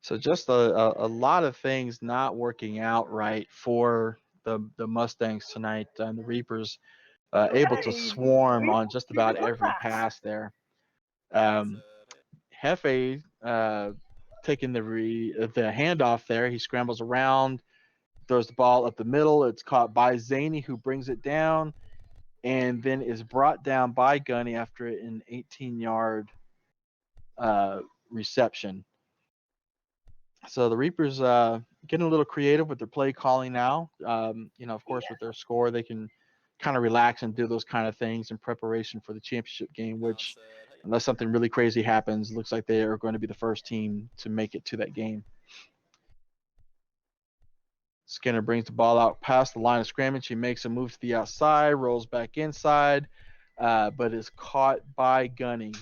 So just a lot of things not working out right for the Mustangs tonight. And the Reapers able to swarm on just about every pass there. Hefe taking the handoff there. He scrambles around, throws the ball up the middle. It's caught by Zaney, who brings it down, and then is brought down by Gunny after an 18-yard reception. So the Reapers getting a little creative with their play calling now. Of course, with their score, they can kind of relax and do those kind of things in preparation for the championship game, which, unless something really crazy happens, looks like they are going to be the first team to make it to that game. Skinner brings the ball out past the line of scrimmage. He makes a move to the outside, rolls back inside, but is caught by Gunny,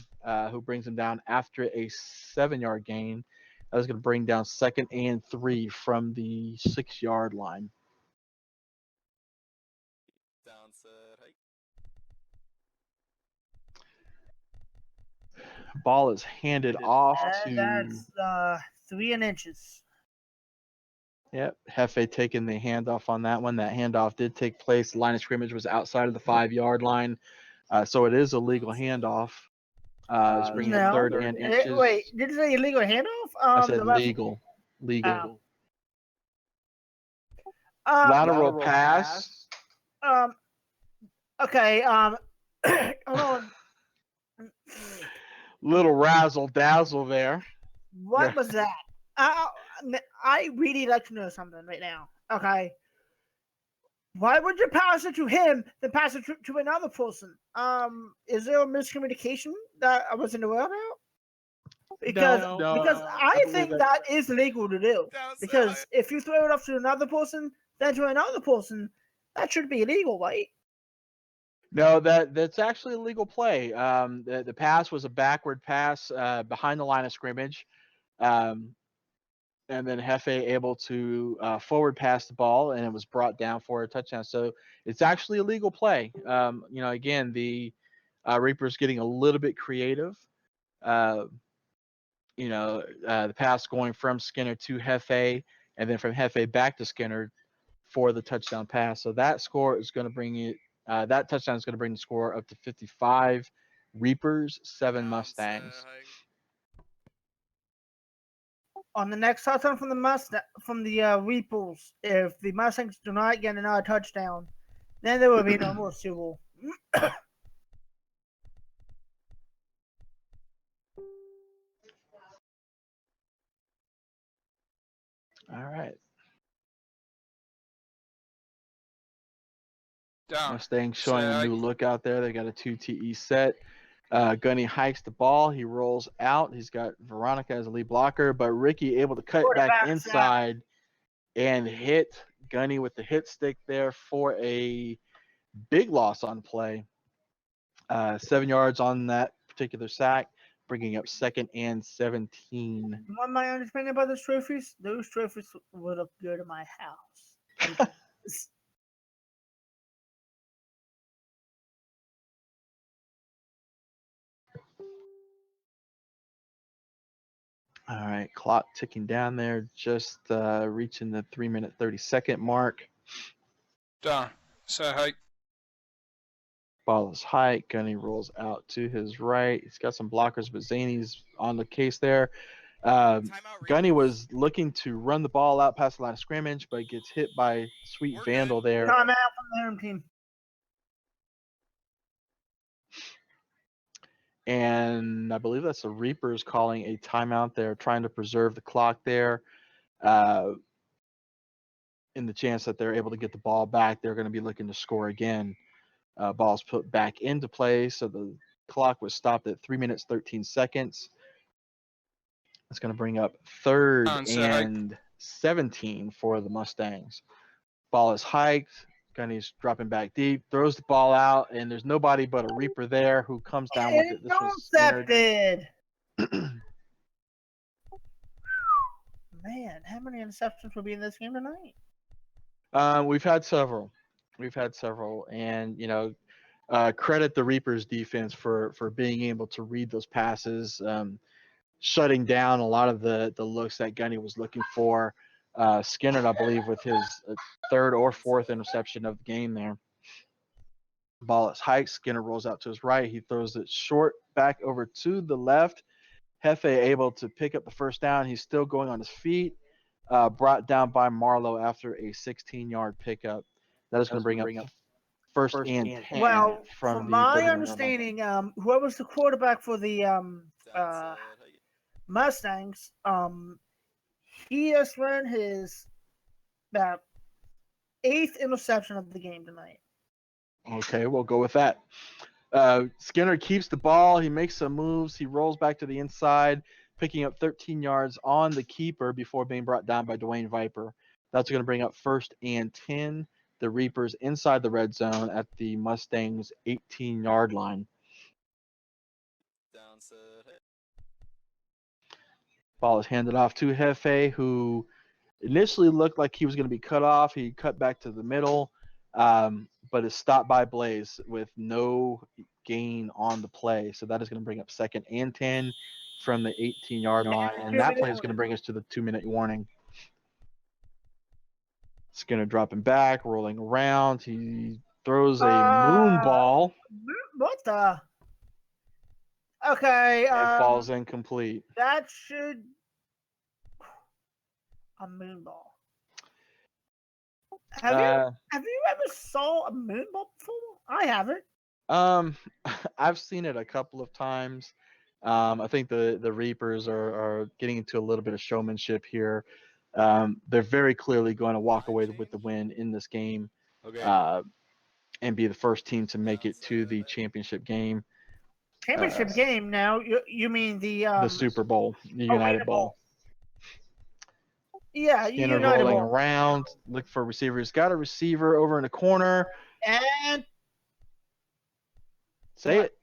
who brings him down after a 7-yard gain. That was going to bring down 2nd and 3 from the 6-yard line. Down, set, height. Ball is handed off to. That's 3 inches. Yep, Hefe taking the handoff on that one. That handoff did take place. The line of scrimmage was outside of the 5-yard line, so it is a legal handoff. It's bringing up 3rd and inches. Wait, did you say illegal handoff? I said legal. Legal. Lateral pass. Okay. Hold on. Little razzle dazzle there. What was that? I really like to know something right now. Okay. Why would you pass it to him than pass it to another person? Is there a miscommunication that I wasn't aware about? Because I think that is legal to do. Because if you throw it up to another person, then to another person, that should be illegal, right? No, that's actually a legal play. The pass was a backward pass behind the line of scrimmage. And then Hefe able to forward pass the ball, and it was brought down for a touchdown. So it's actually a legal play. Again, the Reapers getting a little bit creative. The pass going from Skinner to Hefe, and then from Hefe back to Skinner for the touchdown pass. So that score is going to bring it. That touchdown is going to bring the score up to 55. Reapers, 7 Mustangs. On the next touchdown from the Reapers, if the Mustangs do not get another touchdown, then there will be no more Super Bowl. All right. Down. Mustangs showing a new look out there. They got a 2 TE set. Gunny hikes the ball. He rolls out. He's got Veronica as a lead blocker, but Ricky able to cut back inside and hit Gunny with the hit stick there for a big loss on play. 7 yards on that particular sack, bringing up 2nd and 17. What my understanding about those trophies would look good in my house. All right, clock ticking down there, just reaching the 3-minute 30-second mark. Down. Set height. Ball is high. Gunny rolls out to his right. He's got some blockers, but Zaney's on the case there. Gunny was looking to run the ball out past the line of scrimmage, but gets hit by Sweet Vandal there. Timeout from the home team. And I believe that's the Reapers calling a timeout there, trying to preserve the clock there. in the chance that they're able to get the ball back, they're going to be looking to score again. Ball's put back into play, so the clock was stopped at 3 minutes 13 seconds. It's going to bring up 3rd and 17 for the Mustangs. Ball is hiked. Gunny's dropping back deep, throws the ball out, and there's nobody but a Reaper there who comes down with it. This was Intercepted. Man, how many interceptions will be in this game tonight? We've had several. And credit the Reapers defense for being able to read those passes, shutting down a lot of the looks that Gunny was looking for. Skinner, I believe, with his 3rd or 4th interception of the game there. Ball is hiked. Skinner rolls out to his right. He throws it short back over to the left. Hefe able to pick up the first down. He's still going on his feet. Brought down by Marlowe after a 16-yard pickup. That is going to bring up first and 10. Well, from from the my 30-yard understanding, whoever was the quarterback for the Mustangs, he has run his about 8th interception of the game tonight. Okay, we'll go with that. Skinner keeps the ball. He makes some moves. He rolls back to the inside, picking up 13 yards on the keeper before being brought down by Dwayne Viper. That's going to bring up first and 10. The Reapers inside the red zone at the Mustangs 18-yard line. Ball is handed off to Hefe, who initially looked like he was going to be cut off. He cut back to the middle, but is stopped by Blaze with no gain on the play. So that is going to bring up second and 10 from the 18-yard line. And that play is going to bring us to the 2-minute warning. Skinner dropping back, rolling around. He throws a moon ball. What the? Okay. It falls incomplete. That should a moon ball. Have you ever saw a moon ball before? I haven't. I've seen it a couple of times. I think the Reapers are getting into a little bit of showmanship here. They're very clearly going to walk away with the win in this game, and be the first team to make it to the championship game. Championship game now? You mean the Super Bowl, the United Bowl. Yeah, Skinner United rolling Bowl. around, look for receivers. Got a receiver over in the corner. And say it.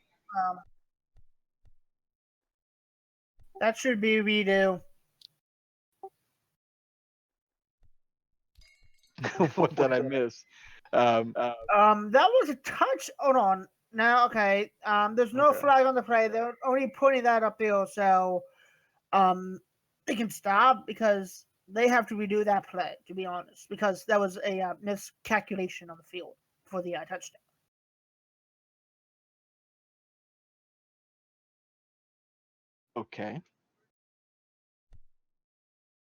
That should be redo. What did I miss? That was a touch. Hold on. Now, okay. There's no flag on the play. They're only putting that up there, so they can stop because they have to redo that play. To be honest, because that was a miscalculation on the field for the touchdown. Okay.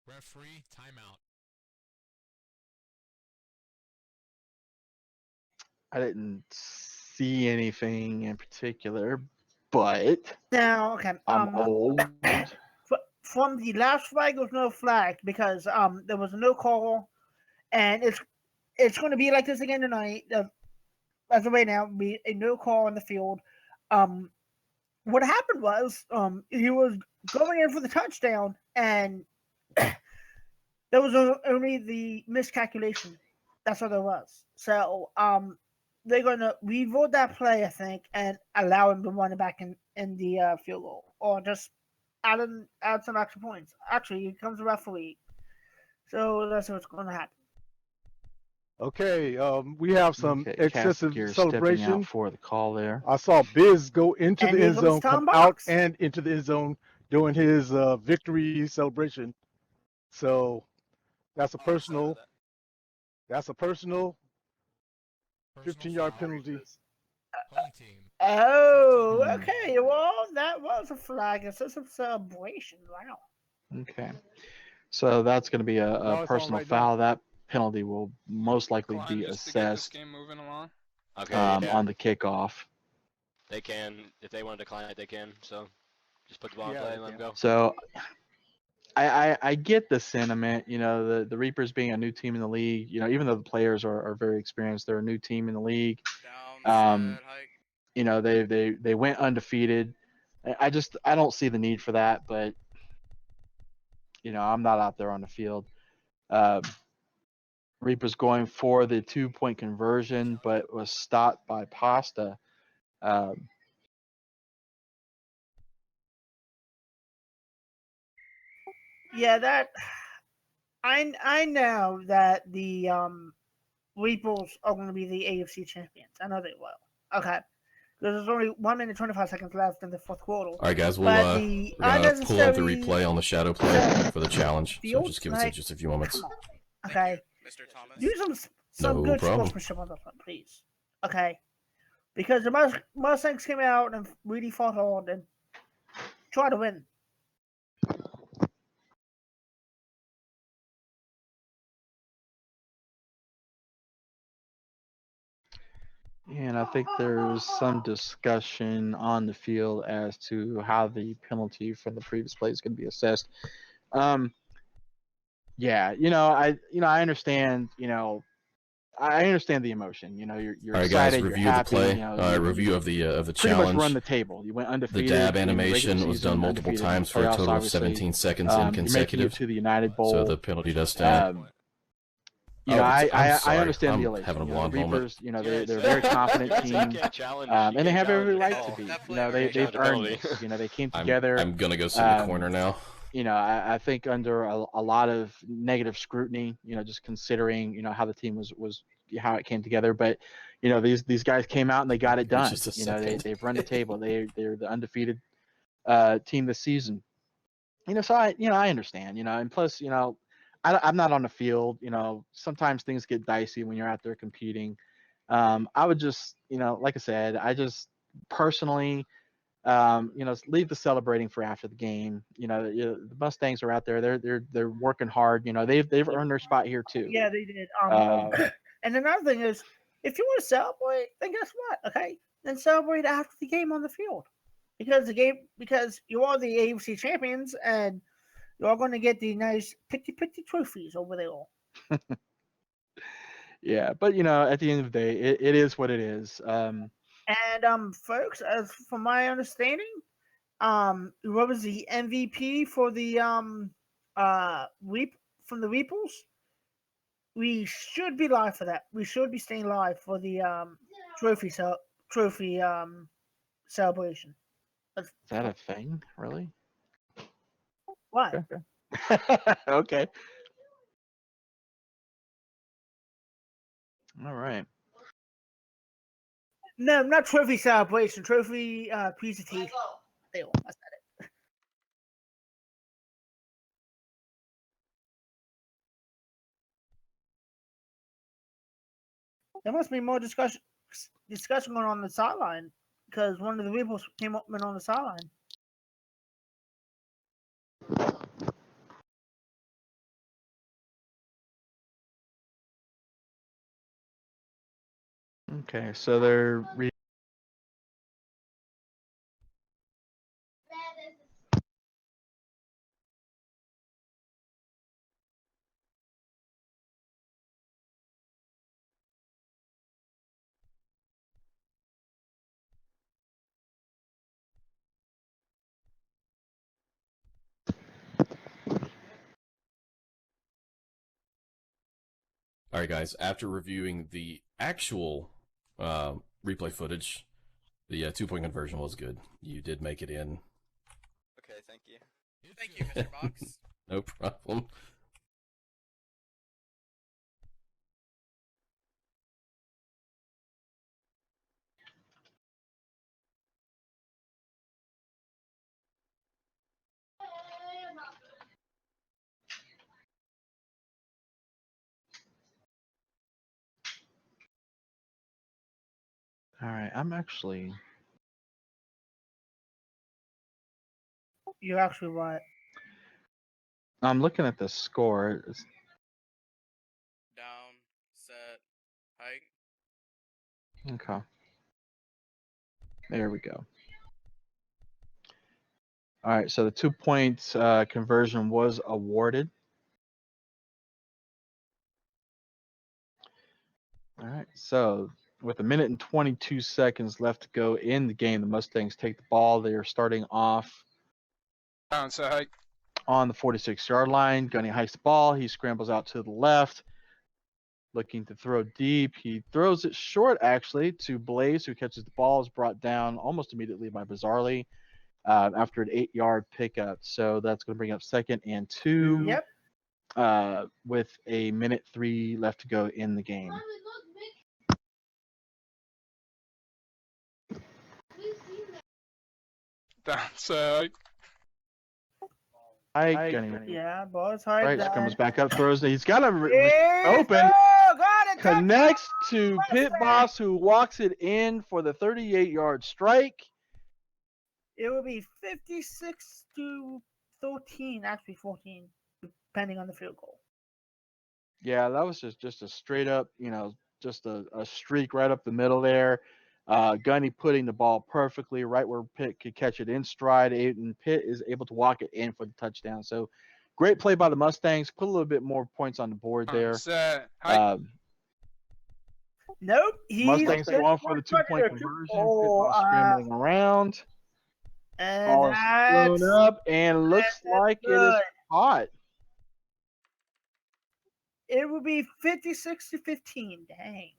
Referee, timeout. I didn't see anything in particular, but now, okay. I'm old. From the last flag, there was no flag because there was no call, and it's going to be like this again tonight. As of right now, be a no call on the field. What happened was he was going in for the touchdown, and there was only the miscalculation. That's what there was. So they're going to revote that play, I think, and allow him to run it back in the field goal, or just add some extra points. Actually, here comes the referee. So that's what's going to happen. Okay, we have some excessive celebration for the call there. I saw Biz go into the end zone, come out and into the end zone doing his victory celebration. So that's a personal. That's a personal 15-yard penalty. Home team. Oh, okay. Well, that was a flag. It's just a celebration. Wow. Okay. So that's going to be a personal foul. Now. That penalty will most likely be assessed Game moving along. Okay. on the kickoff. They can, if they want to decline it, they can. So just put the ball in play and let them go. So I get the sentiment, the Reapers being a new team in the league, even though the players are very experienced, they're a new team in the league. They went undefeated. I don't see the need for that, but I'm not out there on the field. Reapers going for the 2-point conversion, but was stopped by Pasta. Yeah, that I know that the Reapers are going to be the AFC champions. I know they will. Okay. There's only 1 minute 25 seconds left in the fourth quarter. All right, guys, we're the gonna pull up the unnecessary replay on the shadow play for the challenge. So just give us like, just a few moments. Come on. Okay. Mr. Thomas. Do some No good problem. sportsmanship on the front, please. Okay. Because the Mustangs came out and really fought hard and tried to win. And I think there's some discussion on the field as to how the penalty from the previous play is going to be assessed. Yeah, I understand. I understand the emotion. You're All right, excited. guys, You're review happy. the play. Review of the pretty challenge. much run the table. You went The undefeated. dab in the regular animation was season, done multiple undefeated in the times for a playoffs, total of obviously. 17 seconds You're in making consecutive. it to the United Bowl. So the penalty does stand. I sorry. understand I'm the elation. having a The blonde Reapers, moment. they're a very confident team, and they have every right to be. They've earned this. They came together. I'm gonna go sit in the corner now. I think under a lot of negative scrutiny, just considering, how the team was how it came together. But, these guys came out and they got it done. Just a second. They've run the table. They're the undefeated team this season. So I understand, and plus, I'm not on the field. Sometimes things get dicey when you're out there competing. I would just, like I said, I just personally, leave the celebrating for after the game. The Mustangs are out there. They're working hard. They've earned their spot here too. Yeah, they did. And another thing is, if you want to celebrate, then guess what? Okay, then celebrate after the game on the field, because you are the AFC champions and you are going to get the nice pretty trophies over there. Yeah, but at the end of the day, it is what it is. And folks, as from my understanding, what was the MVP for the from the Reapers? We should be live for that. We should be staying live for the trophy celebration. Is that a thing, really? What? Okay. All right. No, not trophy celebration. Trophy presentation. There, I said it. There must be more discussion going on the sideline because one of the Reapers came up and on the sideline. Okay, so they're All right, guys. After reviewing the actual replay footage, the 2-point conversion was good. You did make it in. Okay, thank you. Thank you, Mr. Box. No problem. all right. I'm actually. You're actually right. I'm looking at the score. Down, set, hike. Okay. There we go. All right, so the 2-point conversion was awarded. All right, so with 1 minute and 22 seconds left to go in the game, the Mustangs take the ball. They are starting off Down, so hike. on the 46-yard line. Gunny hikes the ball. He scrambles out to the left, looking to throw deep. He throws it short, actually, to Blaze, who catches the ball. Is brought down almost immediately by Bizarrely after an 8-yard pickup. So that's going to bring up 2nd and 2. Yep. With 1:03 left to go in the game. Down, so hike. Gunny. Yeah, boys, hard Right, down. comes back up, throws it. He's got him Yes, open. oh, got it. Connects to Pit Boss, who walks it in for the 38-yard strike. It will be 56-13, actually 14, depending on the field goal. Yeah, that was just a straight up, just a streak right up the middle there. Gunny putting the ball perfectly right where Pitt could catch it in stride, and Pitt is able to walk it in for the touchdown. So great play by the Mustangs. Put a little bit more points on the board there. Nope. Mustangs go on for the 2-point conversion. Pitt ball scrambling around. Ball is thrown up and looks like it is caught. It will be 56-15. Dang.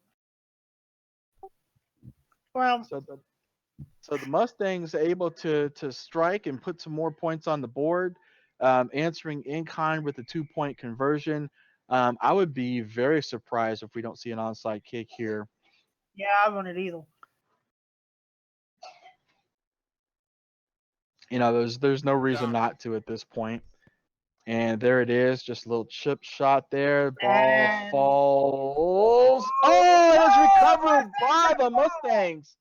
Well, so the Mustangs able to strike and put some more points on the board, answering in kind with the 2-point conversion. I would be very surprised if we don't see an onside kick here. Yeah, I want it either. There's no reason not to at this point. And there it is, just a little chip shot there. Ball falls. Oh, it was recovered by the Mustangs.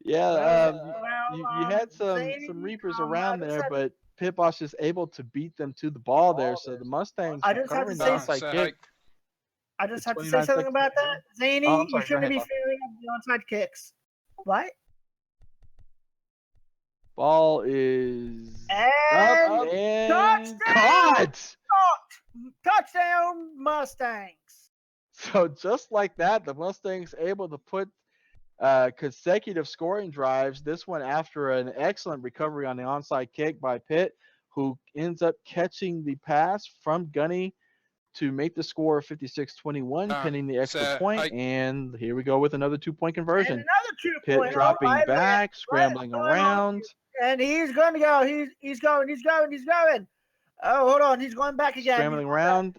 Yeah, you had some Reapers around there, but Pit Boss is able to beat them to the ball there. So the Mustangs recovering the onside kick. I just have to say something about that. Zany, you shouldn't be feeling the onside kicks. What? Ball is up and caught. Touchdown, Mustangs. So just like that, the Mustangs able to put consecutive scoring drives. This one after an excellent recovery on the onside kick by Pitt, who ends up catching the pass from Gunny to make the score 56-21, pending the extra point. And here we go with another 2-point conversion. And another 2-point. Pitt dropping back, scrambling around. And he's going to go. He's going. Oh, hold on. He's going back again. Scrambling around.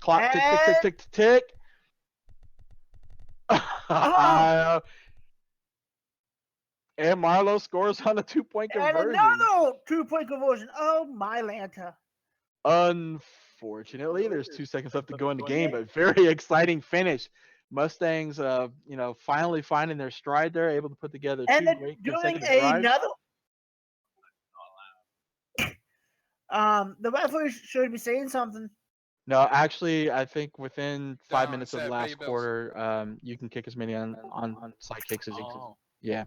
Clock tick. And Marlowe scores on a 2-point conversion. And another 2-point conversion. Oh, my Lanta. Unfortunately, there's 2 seconds left to go in the game, but very exciting finish. Mustangs, finally finding their stride there, able to put together 2 great consecutive drives. The referee should be saying something. No, actually, I think within 5 minutes of the last quarter, you can kick as many on side kicks as you can. Yeah.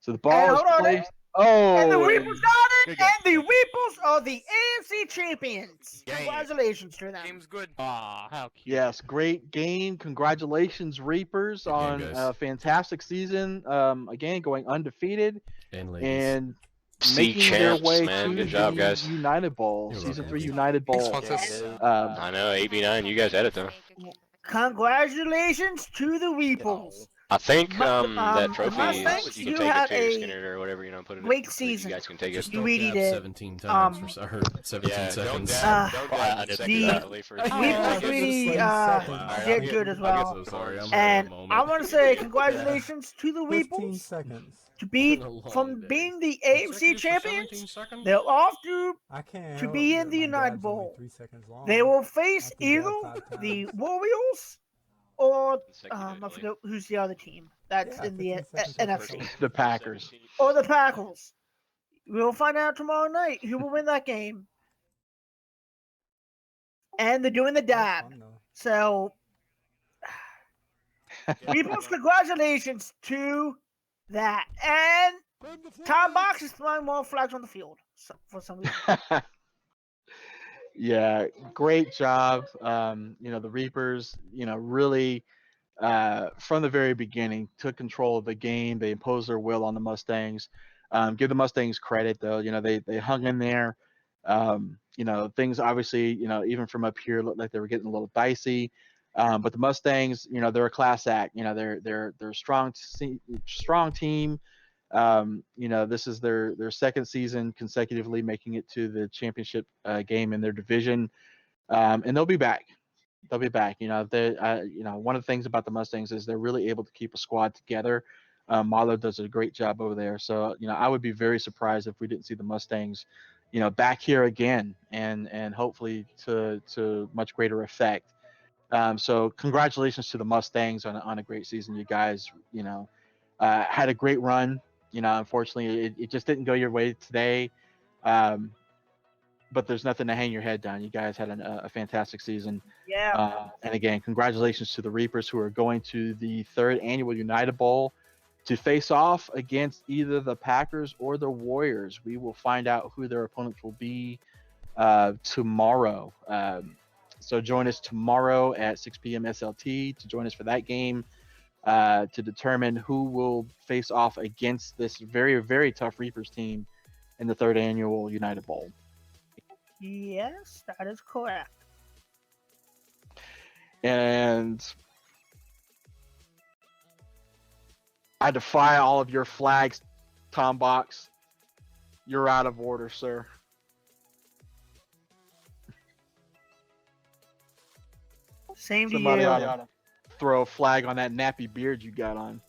So the ball is placed. Oh! And the Weeples got it! And the Weeples are the AFC champions! Congratulations to them. Game's good. How cute. Yes, great game. Congratulations, Reapers, on a fantastic season. Again, going undefeated. And making their way to Good job, guys. United Bowl. Season 3 United Bowl. I know, 89. You guys had it, though. Congratulations to the Weeples. I think that trophy Mustangs, you can you take had it to a Skinner or whatever, put it. great season. You guys can take it. You really did. 17 times for 17 seconds. I did that Weeples really did good as well. And I want to say congratulations to the Weeples to be from being the AFC champions. They're off to be in the United Bowl. They will face either the Warriors or I forget who's the other team that's in the NFC. The Packers. Or the Packers. We'll find out tomorrow night who will win that game. And they're doing the dab. So Reapers, congratulations to that. And Tom Box is throwing more flags on the field for some reason. Yeah, great job. The Reapers, really from the very beginning took control of the game. They imposed their will on the Mustangs. Give the Mustangs credit though. They hung in there. Things obviously, even from up here looked like they were getting a little dicey. But the Mustangs, they're a class act. They're a strong team. This is their second season consecutively making it to the championship game in their division, and they'll be back. They'll be back. One of the things about the Mustangs is they're really able to keep a squad together. Marlo does a great job over there. So, I would be very surprised if we didn't see the Mustangs, back here again and hopefully to much greater effect. So congratulations to the Mustangs on a great season. You guys, had a great run. Unfortunately, it just didn't go your way today. But there's nothing to hang your head down. You guys had a fantastic season. Yeah. And again, congratulations to the Reapers who are going to the third annual United Bowl to face off against either the Packers or the Warriors. We will find out who their opponents will be tomorrow. So join us tomorrow at 6 p.m. SLT to join us for that game to determine who will face off against this very, very tough Reapers team in the third annual United Bowl. Yes, that is correct. And I defy all of your flags, Tom Box. You're out of order, sir. Same to Somebody you. ought to throw a flag on that nappy beard you got on.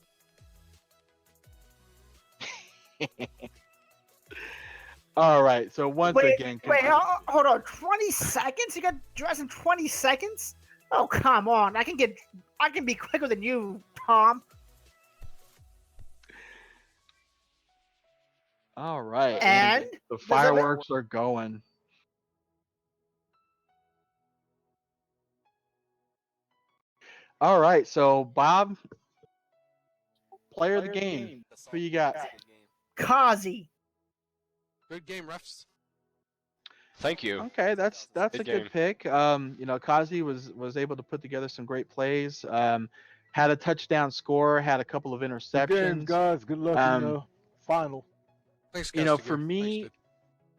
All right. So once again, wait, hold on. 20 seconds? You got dressed in 20 seconds? Oh, come on. I can be quicker than you, Tom. all right. And the fireworks are going. All right. So Bob, player of the game. Who you got? Kazi. Good game, refs. Thank you. Okay, that's a Good good game. pick. Kazi was able to put together some great plays. Had a touchdown score, had a couple of Good games, interceptions. guys. Good luck in the final. Thanks, You guys. know, Good for game. me,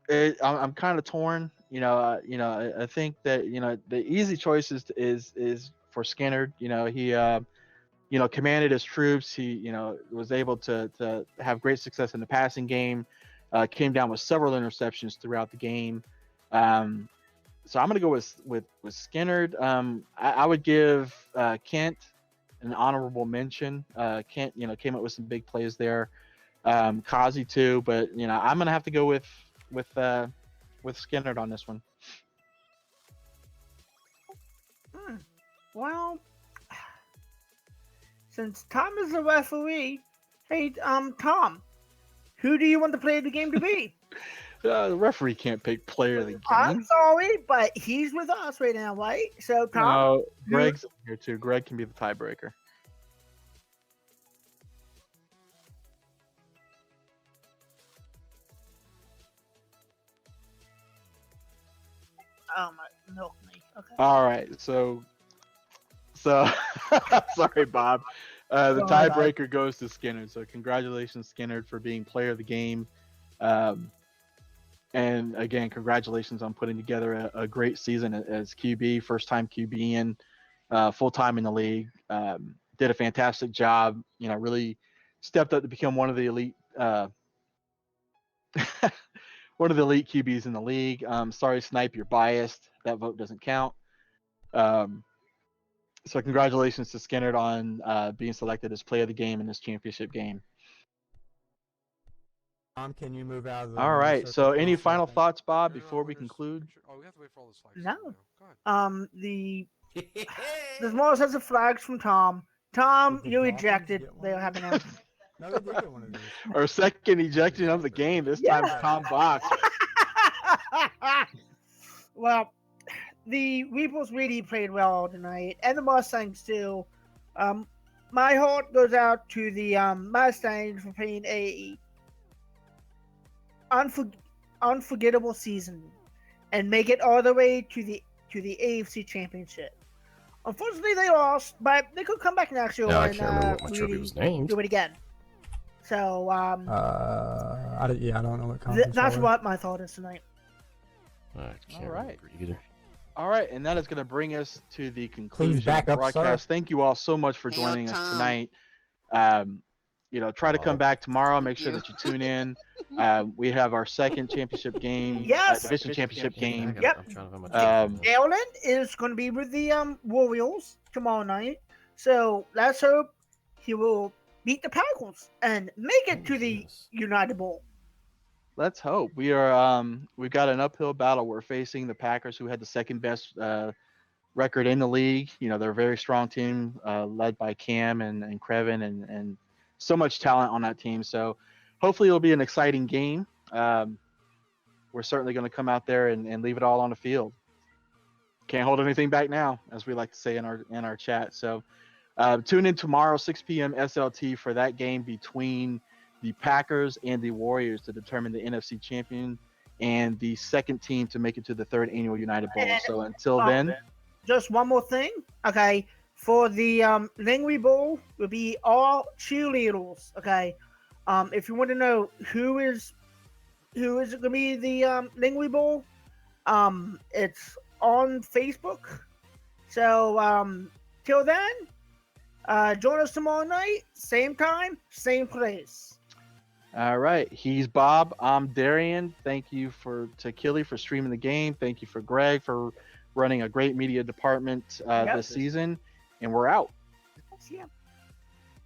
Thanks, I'm kind of torn. I think that the easy choice is for Skinner. He commanded his troops. He was able to have great success in the passing game. Came down with several interceptions throughout the game. So I'm gonna go with Skinner. I would give Kent an honorable mention. Kent, came up with some big plays there. Kazi too, but I'm gonna have to go with Skinner on this one. Well, since Tom is the referee, hey, Tom, who do you want the player of the game to be? The referee can't pick player of the game. I'm sorry, but he's with us right now, right? So, Tom. No, Greg's here too. Greg can be the tiebreaker. Oh my, milk me. Okay. All right, so sorry, Bob. The Sorry, tiebreaker goes to Skinner. So congratulations, Skinner, for being player of the game. And again, congratulations on putting together a great season as QB, first time QB in, full time in the league. Did a fantastic job. Really stepped up to become one of the elite. One of the elite QBs in the league. Sorry, Snipe, you're biased. That vote doesn't count. So congratulations to Skinner on being selected as player of the game in this championship game. Can you move out of the All right. So any circumstance? final thoughts, Bob, before we conclude? Oh, we have to wait for all this flags. No. There's more sets of flags from Tom. Tom, you ejected. They'll happen now. No, they did get one of these. Our second ejection of the game. This time, Tom Box. Well, the Reapers really played well tonight, and the Mustangs too. my heart goes out to the Mustangs for playing a unforgettable season and make it all the way to the AFC Championship. Unfortunately, they lost, but they could come back next year Now I and can't remember what my trophy really was named. do it again. So I don't know what conference. that's y'all what my thought is tonight. I can't All right. remember either. All right, and that is going to bring us to the conclusion back of the up, broadcast. sir. Thank you all so much for joining us tonight. Try to come back tomorrow. Make sure that you tune in. We have our second championship game, Yes. division championship game. Yep. I'm trying to find my Dalen is going to be with the Warriors tomorrow night, so let's hope he will beat the Packers and make it to the United Bowl. Let's hope. We've got an uphill battle. We're facing the Packers, who had the second best record in the league. They're a very strong team, led by Cam and Crevin and so much talent on that team. So hopefully it'll be an exciting game. We're certainly going to come out there and leave it all on the field. Can't hold anything back now, as we like to say in our chat. So tune in tomorrow, 6 p.m. SLT, for that game between the Packers and the Warriors to determine the NFC champion and the second team to make it to the third annual United Bowl. So until then, just one more thing. Okay, for the Langley Bowl will be all cheerleaders. Okay, if you want to know who is going to be the Langley Bowl, it's on Facebook. So till then, join us tomorrow night, same time, same place. all right. He's Bob. I'm Darian. Thank you to Killy for streaming the game. Thank you for Greg for running a great media department this season. And we're out. Yeah.